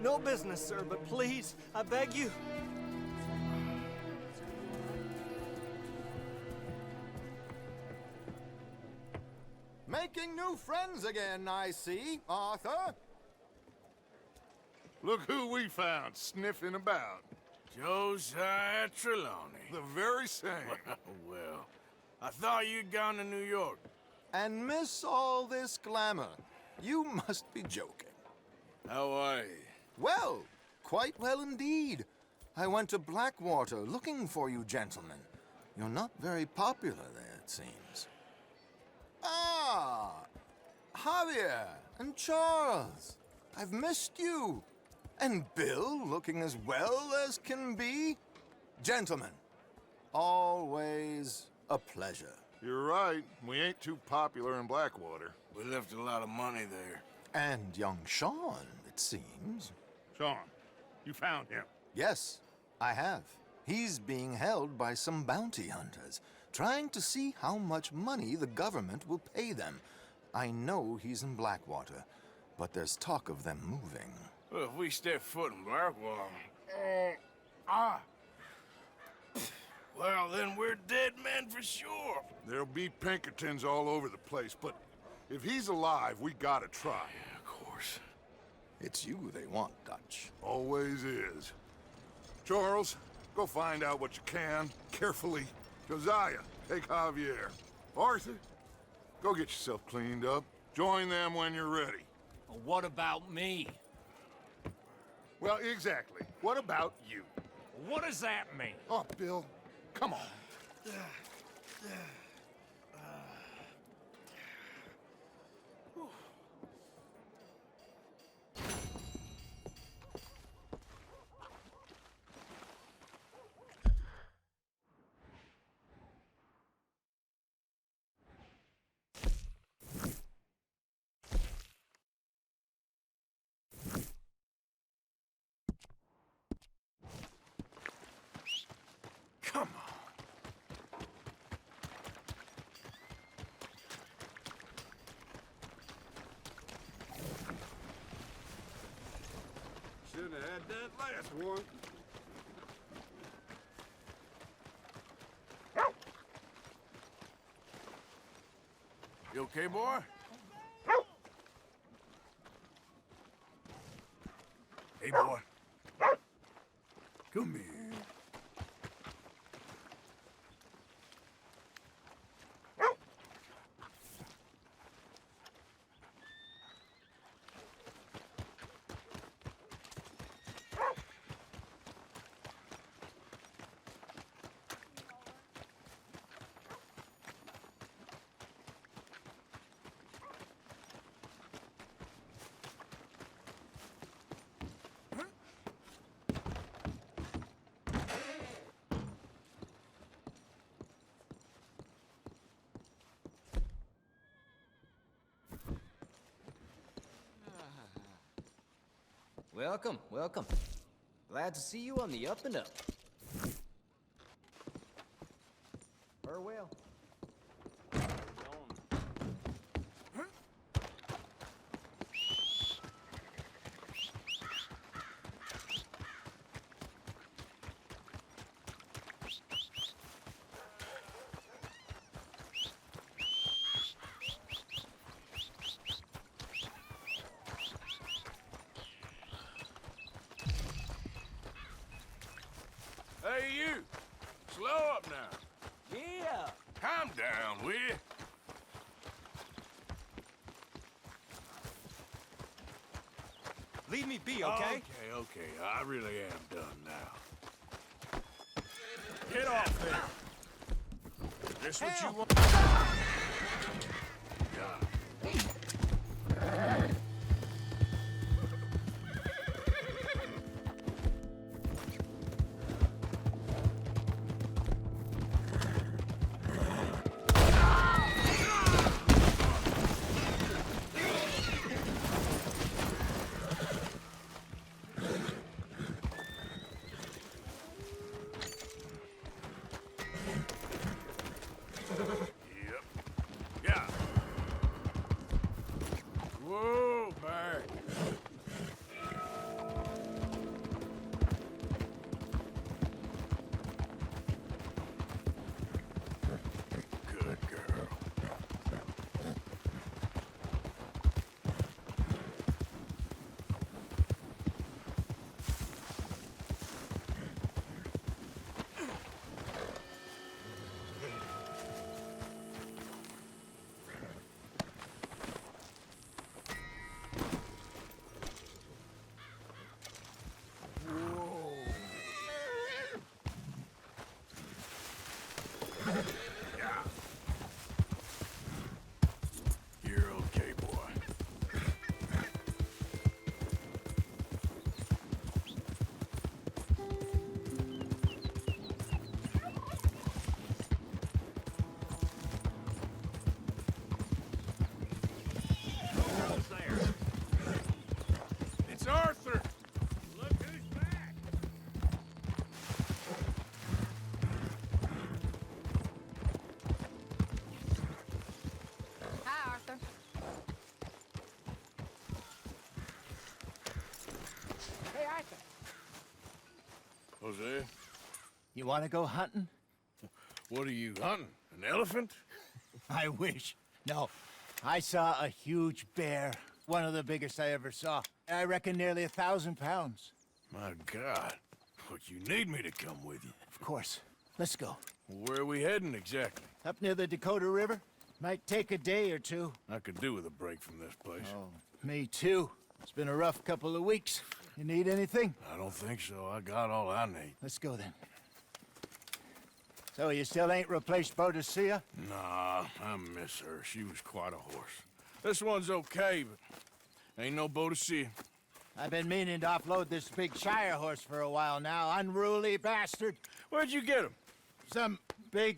[SPEAKER 13] No business, sir, but please, I beg you.
[SPEAKER 20] Making new friends again, I see, Arthur.
[SPEAKER 1] Look who we found sniffing about.
[SPEAKER 3] Josiah Trelawney.
[SPEAKER 1] The very same.
[SPEAKER 3] Well, I thought you'd gone to New York.
[SPEAKER 20] And miss all this glamour. You must be joking.
[SPEAKER 1] How are you?
[SPEAKER 20] Well, quite well indeed. I went to Blackwater looking for you gentlemen. You're not very popular there, it seems. Ah, Javier and Charles. I've missed you. And Bill looking as well as can be. Gentlemen, always a pleasure.
[SPEAKER 1] You're right. We ain't too popular in Blackwater.
[SPEAKER 3] We left a lot of money there.
[SPEAKER 20] And young Sean, it seems.
[SPEAKER 1] Sean, you found him.
[SPEAKER 20] Yes, I have. He's being held by some bounty hunters, trying to see how much money the government will pay them. I know he's in Blackwater, but there's talk of them moving.
[SPEAKER 3] Well, if we step foot in Blackwater... Well, then we're dead men for sure.
[SPEAKER 1] There'll be Pinkertons all over the place, but if he's alive, we gotta try.
[SPEAKER 3] Yeah, of course.
[SPEAKER 20] It's you they want, Dutch.
[SPEAKER 1] Always is. Charles, go find out what you can, carefully. Josiah, take Javier. Arthur, go get yourself cleaned up. Join them when you're ready.
[SPEAKER 14] Well, what about me?
[SPEAKER 1] Well, exactly. What about you?
[SPEAKER 14] What does that mean?
[SPEAKER 1] Oh, Bill, come on.
[SPEAKER 3] Come on.
[SPEAKER 5] Shouldn't have had that last one.
[SPEAKER 3] You okay, boy? Hey, boy. Come here.
[SPEAKER 16] Welcome, welcome. Glad to see you on the up and up. Farewell.
[SPEAKER 3] Hey, you! Slow up now.
[SPEAKER 16] Yeah!
[SPEAKER 3] Calm down, will you?
[SPEAKER 14] Leave me be,
[SPEAKER 3] Okay, okay. I really am done now. Get off there! This what you want? Yeah. Whoa, Barry. Good girl. You're okay, boy.
[SPEAKER 5] Who's there?
[SPEAKER 3] It's Arthur!
[SPEAKER 5] Look who's back!
[SPEAKER 7] Hi, Arthur.
[SPEAKER 13] Hey, Arthur.
[SPEAKER 3] Jose?
[SPEAKER 13] You want to go hunting?
[SPEAKER 3] What are you hunting? An elephant?
[SPEAKER 21] I wish. No. I saw a huge bear. One of the biggest I ever saw. I reckon nearly 1,000 pounds.
[SPEAKER 3] My God. But you need me to come with you.
[SPEAKER 21] Of course. Let's go.
[SPEAKER 3] Where are we heading exactly?
[SPEAKER 21] Up near the Dakota River. Might take a day or two.
[SPEAKER 3] I could do with a break from this place.
[SPEAKER 21] Oh, me too. It's been a rough couple of weeks. You need anything?
[SPEAKER 3] I don't think so. I got all I need.
[SPEAKER 21] Let's go then. So you still ain't replaced Boadicea?
[SPEAKER 3] Nah, I miss her. She was quite a horse. This one's okay, but ain't no Boadicea.
[SPEAKER 21] I've been meaning to offload this big Shire horse for a while now. Unruly bastard.
[SPEAKER 3] Where'd you get him?
[SPEAKER 21] Some big,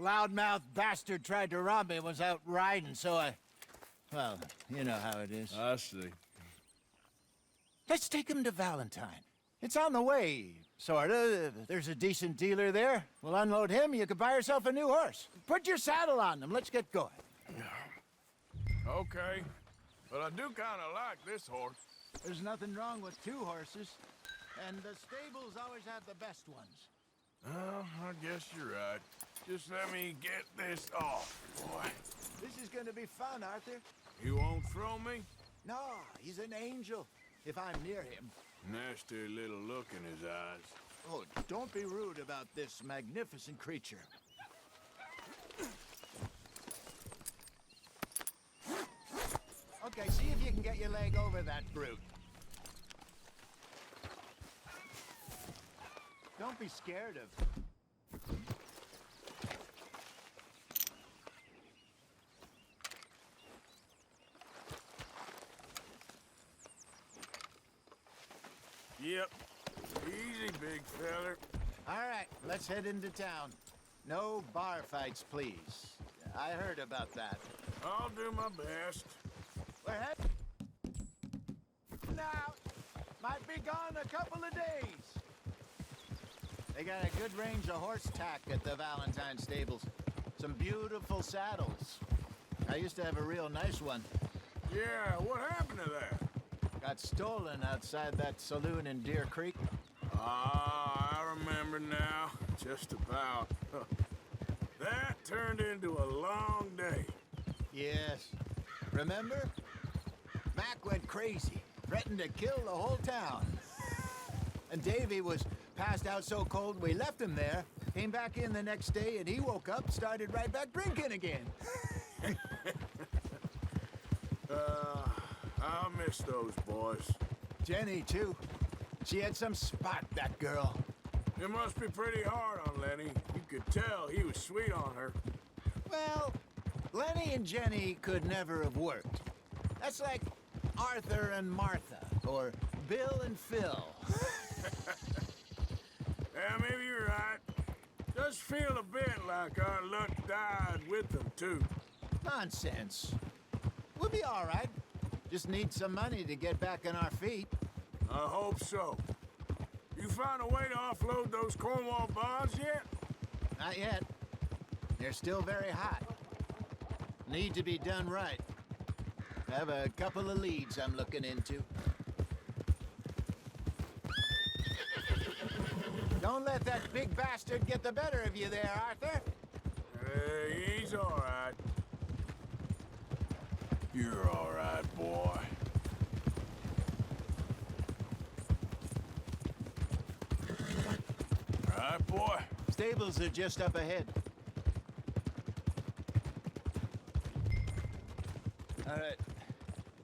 [SPEAKER 21] loudmouth bastard tried to rob me and was out riding, so I... Well, you know how it is.
[SPEAKER 3] I see.
[SPEAKER 21] Let's take him to Valentine. It's on the way, sorta. There's a decent dealer there. We'll unload him, you could buy yourself a new horse. Put your saddle on them, let's get going.
[SPEAKER 3] Okay. But I do kind of like this horse.
[SPEAKER 21] There's nothing wrong with two horses, and the stables always have the best ones.
[SPEAKER 3] Well, I guess you're right. Just let me get this off, boy.
[SPEAKER 21] This is gonna be fun, Arthur.
[SPEAKER 3] You won't throw me?
[SPEAKER 21] No, he's an angel, if I'm near him.
[SPEAKER 3] Nasty little look in his eyes.
[SPEAKER 21] Oh, don't be rude about this magnificent creature. Okay, see if you can get your leg over that brute. Don't be scared of...
[SPEAKER 3] Yep. Easy, big feller.
[SPEAKER 21] All right, let's head into town. No bar fights, please. I heard about that.
[SPEAKER 3] I'll do my best.
[SPEAKER 21] We're heading now. Might be gone a couple of days. They got a good range of horse tack at the Valentine stables. Some beautiful saddles. I used to have a real nice one.
[SPEAKER 3] Yeah, what happened to that?
[SPEAKER 21] Got stolen outside that saloon in Deer Creek.
[SPEAKER 3] Ah, I remember now. Just about. That turned into a long day.
[SPEAKER 21] Yes. Remember? Mac went crazy, threatened to kill the whole town. And Davy was passed out so cold we left him there, came back in the next day, and he woke up, started right back drinking again.
[SPEAKER 3] I'll miss those boys.
[SPEAKER 21] Jenny, too. She had some spot, that girl.
[SPEAKER 3] It must be pretty hard on Lenny. You could tell he was sweet on her.
[SPEAKER 21] Well, Lenny and Jenny could never have worked. That's like Arthur and Martha, or Bill and Phil.
[SPEAKER 3] Yeah, maybe you're right. Does feel a bit like our luck died with them, too.
[SPEAKER 21] Nonsense. We'll be all right. Just need some money to get back on our feet.
[SPEAKER 3] I hope so. You found a way to offload those Cornwall bonds yet?
[SPEAKER 21] Not yet. They're still very hot. Need to be done right. Have a couple of leads I'm looking into. Don't let that big bastard get the better of you there, Arthur.
[SPEAKER 3] He's all right. You're all right, boy. All right, boy.
[SPEAKER 21] Stables are just up ahead. All right.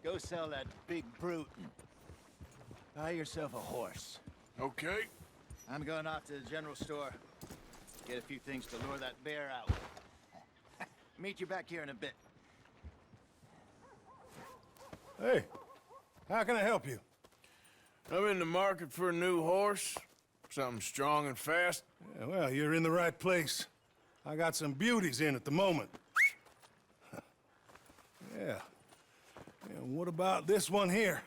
[SPEAKER 21] Go sell that big brute and buy yourself a horse.
[SPEAKER 3] Okay.
[SPEAKER 21] I'm going off to the general store. Get a few things to lure that bear out. Meet you back here in a bit.
[SPEAKER 3] Hey, how can I help you? I'm in the market for a new horse. Something strong and fast.
[SPEAKER 22] Yeah, well, you're in the right place. I got some beauties in at the moment. Yeah. And what about this one here?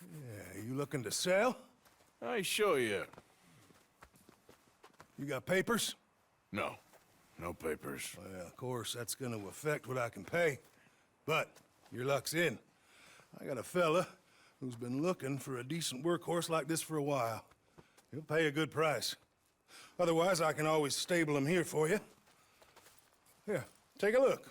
[SPEAKER 22] Yeah, you looking to sell?
[SPEAKER 3] I ain't sure yet.
[SPEAKER 22] You got papers?
[SPEAKER 3] No. No papers.
[SPEAKER 22] Well, of course, that's gonna affect what I can pay. But your luck's in. I got a fella who's been looking for a decent workhorse like this for a while. He'll pay a good price. Otherwise, I can always stable them here for you. Here, take a look.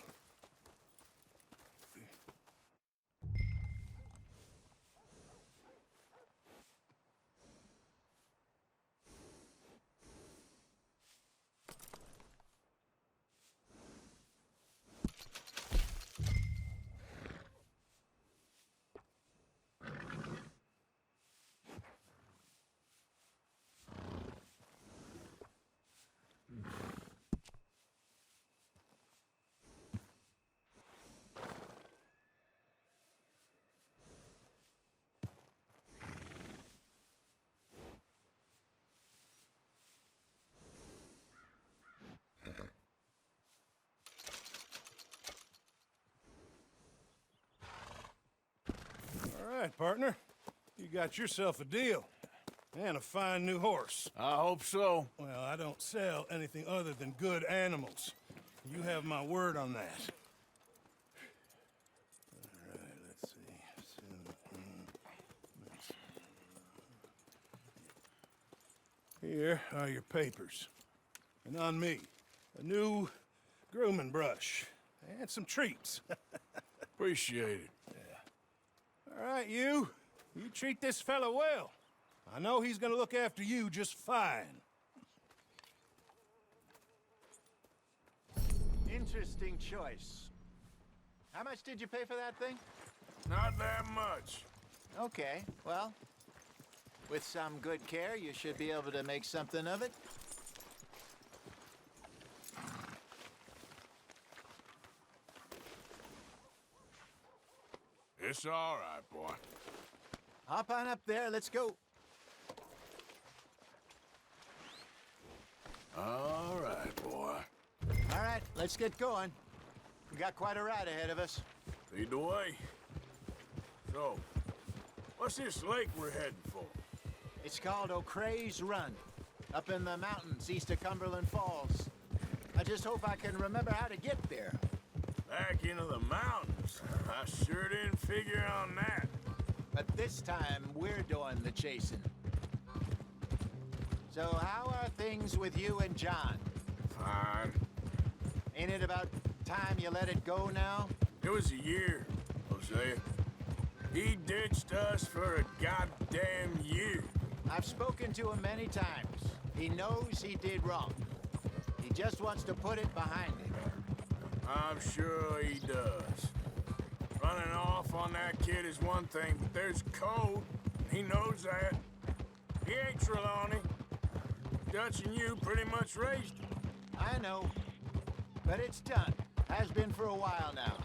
[SPEAKER 22] All right, partner. You got yourself a deal. And a fine new horse.
[SPEAKER 3] I hope so.
[SPEAKER 22] Well, I don't sell anything other than good animals. You have my word on that. All right, let's see. Here are your papers. And on me, a new grooming brush. And some treats.
[SPEAKER 3] Appreciate it.
[SPEAKER 22] All right, you treat this fella well. I know he's gonna look after you just fine.
[SPEAKER 21] Interesting choice. How much did you pay for that thing?
[SPEAKER 3] Not that much.
[SPEAKER 21] Okay, well, with some good care, you should be able to make something of it.
[SPEAKER 3] It's all right, boy.
[SPEAKER 21] Hop on up there, let's go.
[SPEAKER 3] All right, boy.
[SPEAKER 21] All right, let's get going. We got quite a ride ahead of us.
[SPEAKER 3] Lead the way. So, what's this lake we're heading for?
[SPEAKER 21] It's called O'Crea's Run, up in the mountains east of Cumberland Falls. I just hope I can remember how to get there.
[SPEAKER 3] Back into the mountains? I sure didn't figure on that.
[SPEAKER 21] But this time, we're doing the chasing. So how are things with you and John?
[SPEAKER 3] Fine.
[SPEAKER 21] Ain't it about time you let it go now?
[SPEAKER 3] It was a year, Hosea. He ditched us for a goddamn year.
[SPEAKER 21] I've spoken to him many times. He knows he did wrong. He just wants to put it behind him.
[SPEAKER 3] I'm sure he does. Running off on that kid is one thing, but there's code. He knows that. He ain't Trelawney. Dutch and you pretty much raised him.
[SPEAKER 21] I know. But it's done. Has been for a while now.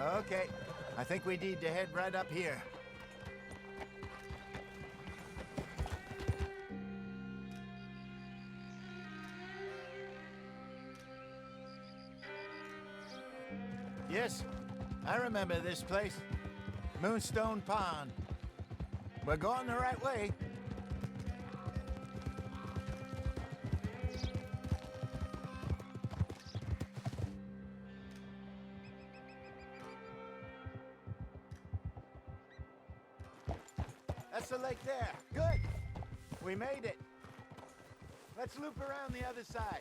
[SPEAKER 21] Okay, I think we need to head right up here. Yes, I remember this place. Moonstone Pond. We're going the right way. That's the lake there. Good. We made it. Let's loop around the other side.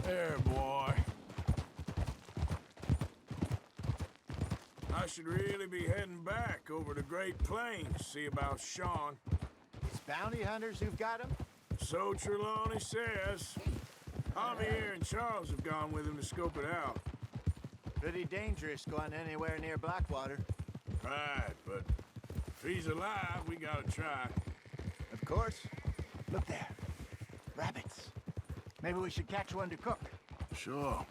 [SPEAKER 3] There, boy. I should really be heading back over to Great Plains to see about Sean.
[SPEAKER 21] It's bounty hunters who've got him?
[SPEAKER 3] So Trelawney says. Javier and Charles have gone with him to scope it out.
[SPEAKER 21] Pretty dangerous going anywhere near Blackwater.
[SPEAKER 3] Right, but if he's alive, we gotta try.
[SPEAKER 21] Of course. Look there. Rabbits. Maybe we should catch one to cook.
[SPEAKER 3] Sure.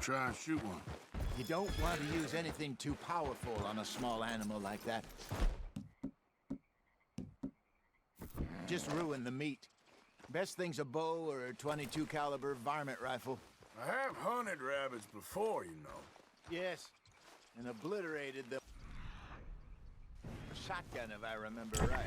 [SPEAKER 3] Try and shoot one.
[SPEAKER 21] You don't want to use anything too powerful on a small animal like that. just ruin the meat. Best thing's a bow or a 22 caliber varmint rifle.
[SPEAKER 3] I have hunted rabbits before, you know.
[SPEAKER 21] Yes, and obliterated them. A shotgun, if I remember right.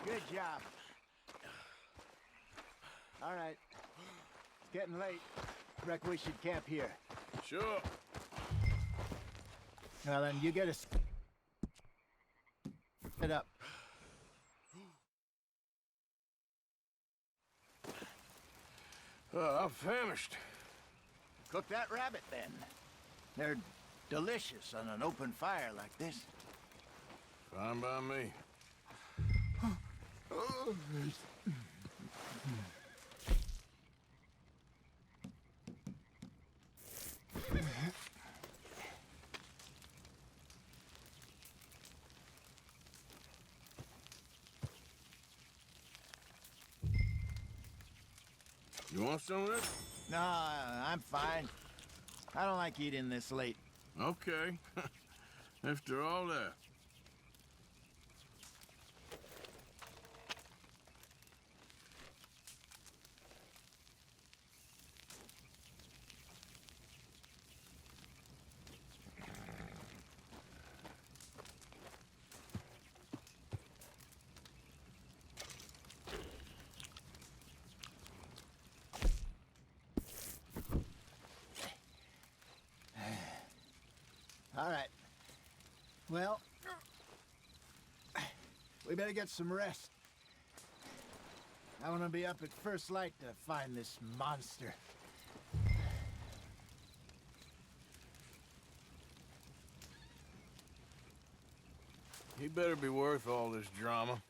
[SPEAKER 21] Good job. All right. It's getting late. Reckon we should camp here.
[SPEAKER 3] Sure.
[SPEAKER 21] Well, then you get us set up.
[SPEAKER 3] I'm famished.
[SPEAKER 21] Cook that rabbit, then. They're delicious on an open fire like this.
[SPEAKER 3] Fine by me. You want some of this?
[SPEAKER 21] No, I'm fine. I don't like eating this late.
[SPEAKER 3] Okay. After all that.
[SPEAKER 21] All right. Well, we better get some rest. I want to be up at first light to find this monster.
[SPEAKER 3] He better be worth all this drama.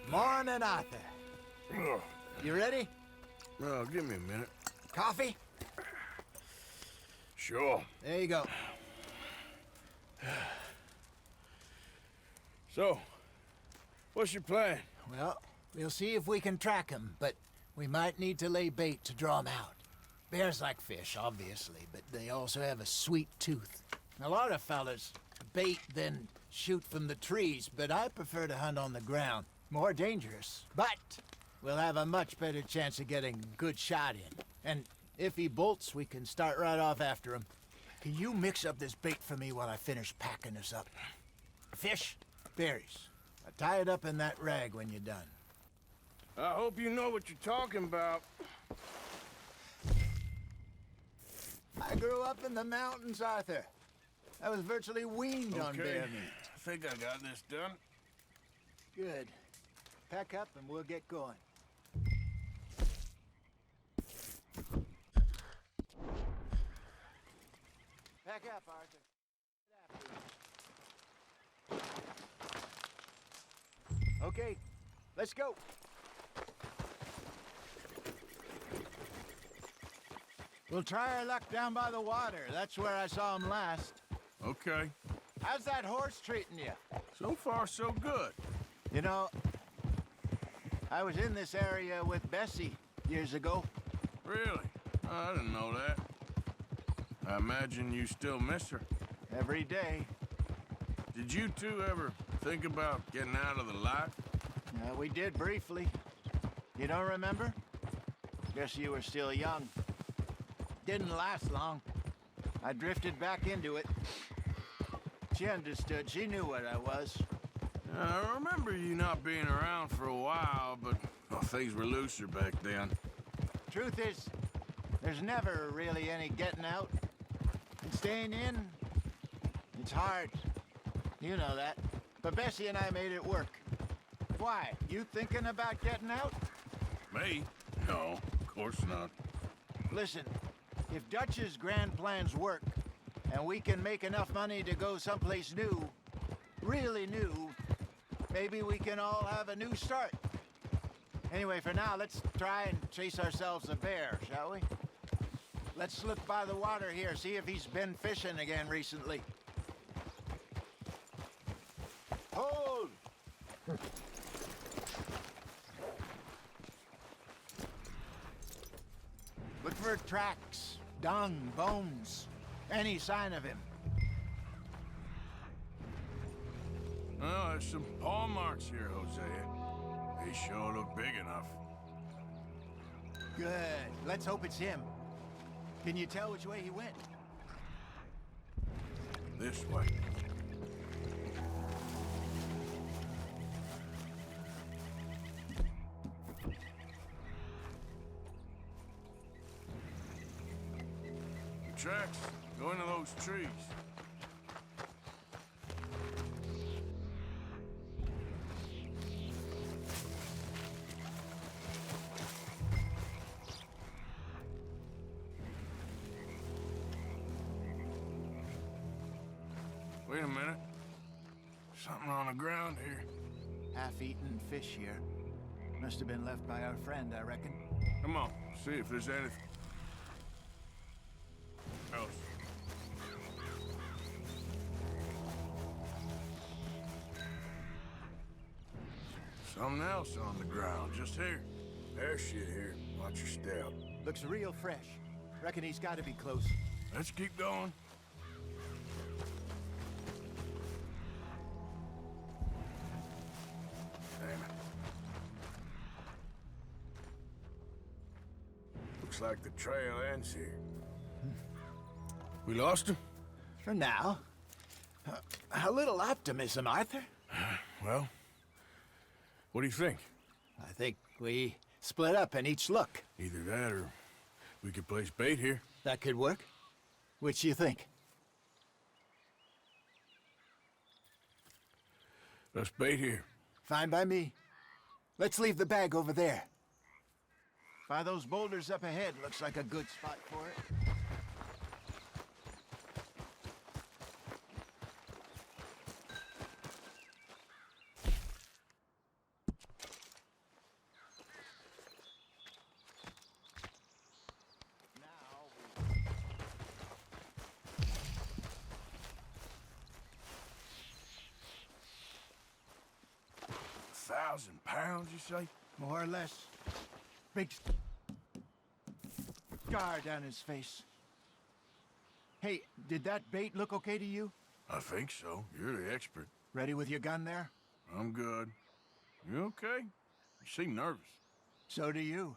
[SPEAKER 21] Morning, Arthur. You ready?
[SPEAKER 3] Well, give me a minute.
[SPEAKER 21] Coffee?
[SPEAKER 3] Sure.
[SPEAKER 21] There you go.
[SPEAKER 3] So, what's your plan?
[SPEAKER 21] Well, we'll see if we can track him, but we might need to lay bait to draw him out. Bears like fish, obviously, but they also have a sweet tooth. A lot of fellas bait, then shoot from the trees, but I prefer to hunt on the ground. More dangerous, but we'll have a much better chance of getting a good shot in. And if he bolts, we can start right off after him. Can you mix up this bait for me while I finish packing this up? Fish, berries. Tie it up in that rag when you're done.
[SPEAKER 3] I hope you know what you're talking about.
[SPEAKER 21] I grew up in the mountains, Arthur. I was virtually weaned on bear meat.
[SPEAKER 3] I think I got this done.
[SPEAKER 21] Good. Pack up and we'll get going. Pack up, Arthur. Okay, let's go. We'll try our luck down by the water. That's where I saw him last.
[SPEAKER 3] Okay.
[SPEAKER 21] How's that horse treating you?
[SPEAKER 3] So far, so good.
[SPEAKER 21] You know, I was in this area with Bessie years ago.
[SPEAKER 3] Really? Oh, I didn't know that. I imagine you still miss her.
[SPEAKER 21] Every day.
[SPEAKER 3] Did you two ever think about getting out of the life?
[SPEAKER 21] We did briefly. You don't remember? Guess you were still young. Didn't last long. I drifted back into it. She understood. She knew what I was.
[SPEAKER 3] I remember you not being around for a while, but well, things were looser back then.
[SPEAKER 21] Truth is, there's never really any getting out. And staying in, it's hard. You know that. But Bessie and I made it work. Why? You thinking about getting out?
[SPEAKER 3] Me? No, of course not.
[SPEAKER 21] Listen, if Dutch's grand plans work, and we can make enough money to go someplace new, really new, maybe we can all have a new start. Anyway, for now, let's try and chase ourselves a bear, shall we? Let's look by the water here, see if he's been fishing again recently. Hold! Look for tracks, dung, bones, any sign of him.
[SPEAKER 3] Oh, there's some paw marks here, Hosea. They sure look big enough.
[SPEAKER 21] Good. Let's hope it's him. Can you tell which way he went?
[SPEAKER 3] This way. The tracks go into those trees. Wait a minute. Something on the ground here.
[SPEAKER 21] Half-eaten fish here. Must have been left by our friend, I reckon.
[SPEAKER 3] Come on, see if there's anything else. Something else on the ground, just here. There's shit here. Watch your step.
[SPEAKER 21] Looks real fresh. Reckon he's got to be close.
[SPEAKER 3] Let's keep going. Damn it. Looks like the trail ends here. We lost him?
[SPEAKER 21] For now. A little optimism, Arthur.
[SPEAKER 3] Well, what do you think?
[SPEAKER 21] I think we split up and each look.
[SPEAKER 3] Either that or we could place bait here.
[SPEAKER 21] That could work. Which you think?
[SPEAKER 3] Let's bait here.
[SPEAKER 21] Fine by me. Let's leave the bag over there. By those boulders up ahead, looks like a good spot for it.
[SPEAKER 3] £1,000, you say?
[SPEAKER 21] More or less. Big scar down his face. Hey, did that bait look okay to you?
[SPEAKER 3] I think so. You're the expert.
[SPEAKER 21] Ready with your gun there?
[SPEAKER 3] I'm good. You okay? You seem nervous.
[SPEAKER 21] So do you.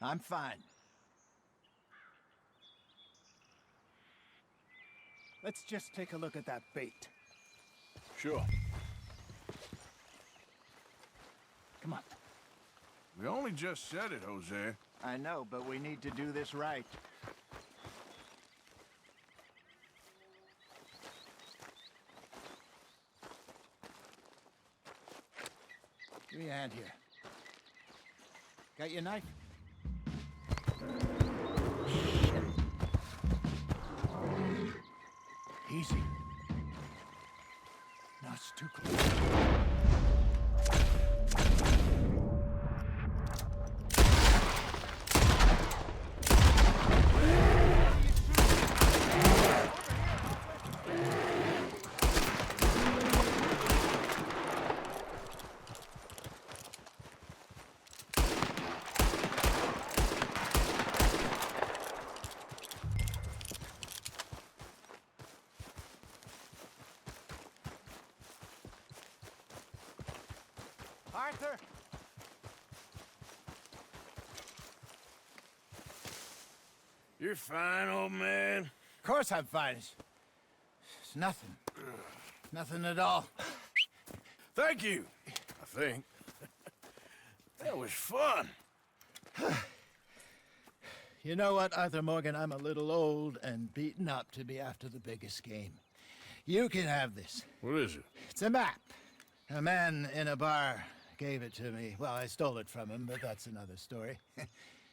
[SPEAKER 21] I'm fine. Let's just take a look at that bait.
[SPEAKER 3] Sure.
[SPEAKER 21] Come on.
[SPEAKER 3] We only just said it, Jose.
[SPEAKER 21] I know, but we need to do this right. Give me a hand here. Got your knife? Easy. No, it's too close. Arthur!
[SPEAKER 3] You're fine, old man.
[SPEAKER 21] Of course I'm fine. It's nothing. Nothing at all.
[SPEAKER 3] Thank you, I think. That was fun.
[SPEAKER 21] You know what, Arthur Morgan? I'm a little old and beaten up to be after the biggest game. You can have this.
[SPEAKER 3] What is it?
[SPEAKER 21] It's a map. A man in a bar gave it to me. Well, I stole it from him, but that's another story.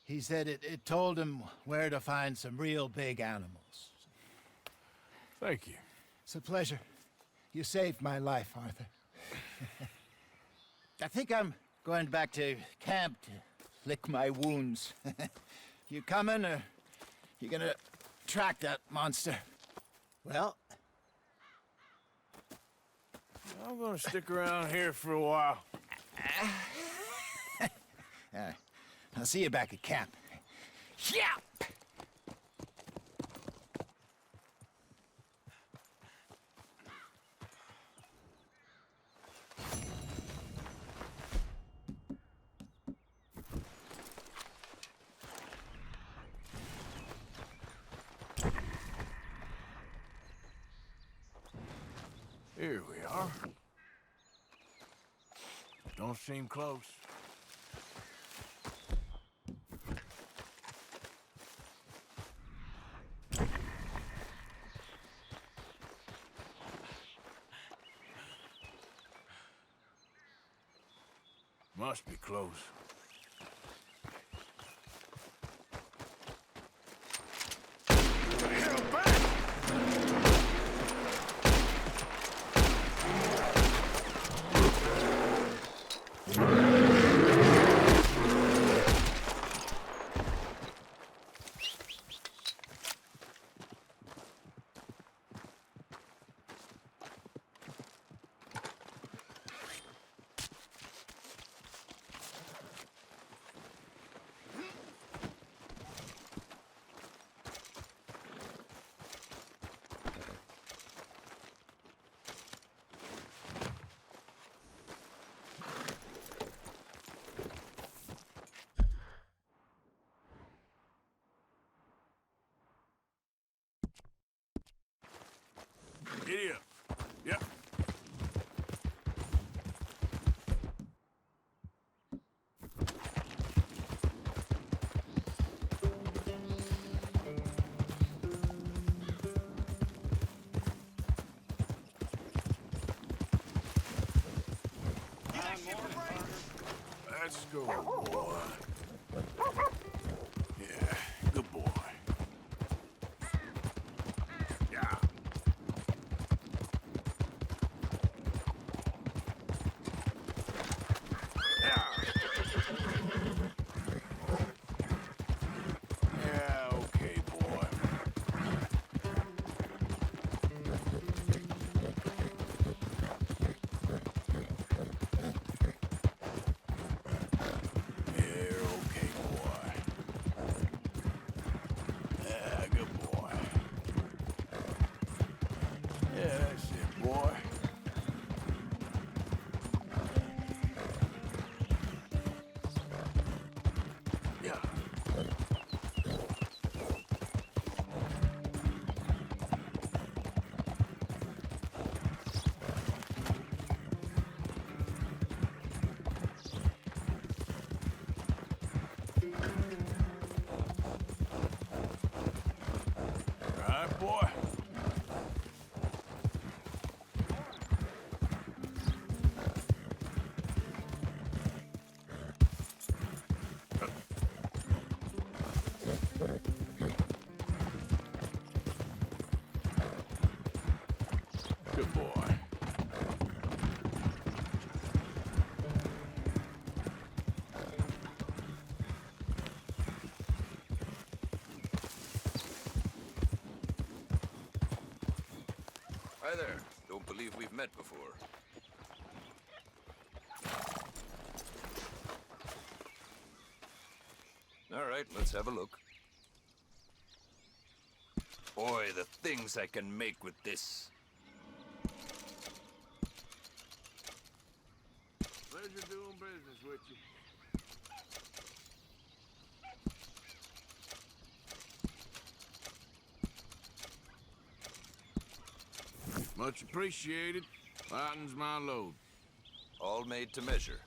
[SPEAKER 21] He said it told him where to find some real big animals.
[SPEAKER 3] Thank you.
[SPEAKER 21] It's a pleasure. You saved my life, Arthur. I think I'm going back to camp to lick my wounds. You coming, or you gonna track that monster? Well,
[SPEAKER 3] I'm gonna stick around here for a while.
[SPEAKER 21] all right. I'll see you back at camp. Yeah!
[SPEAKER 3] Here we are. Don't seem close. Must be close. Giddy up. Yep. Let's go, boy. Yeah, good boy. Yeah. Yeah, okay, boy. Yeah, okay, boy. Yeah, good boy. Yeah, that's it, boy. Yeah. Right, boy. Good boy.
[SPEAKER 8] Hi there. Don't believe we've met before. All right, let's have a look. Boy, the things I can make with this.
[SPEAKER 3] Pleasure doing business with you. Much appreciated. Lightens my load.
[SPEAKER 8] All made to measure.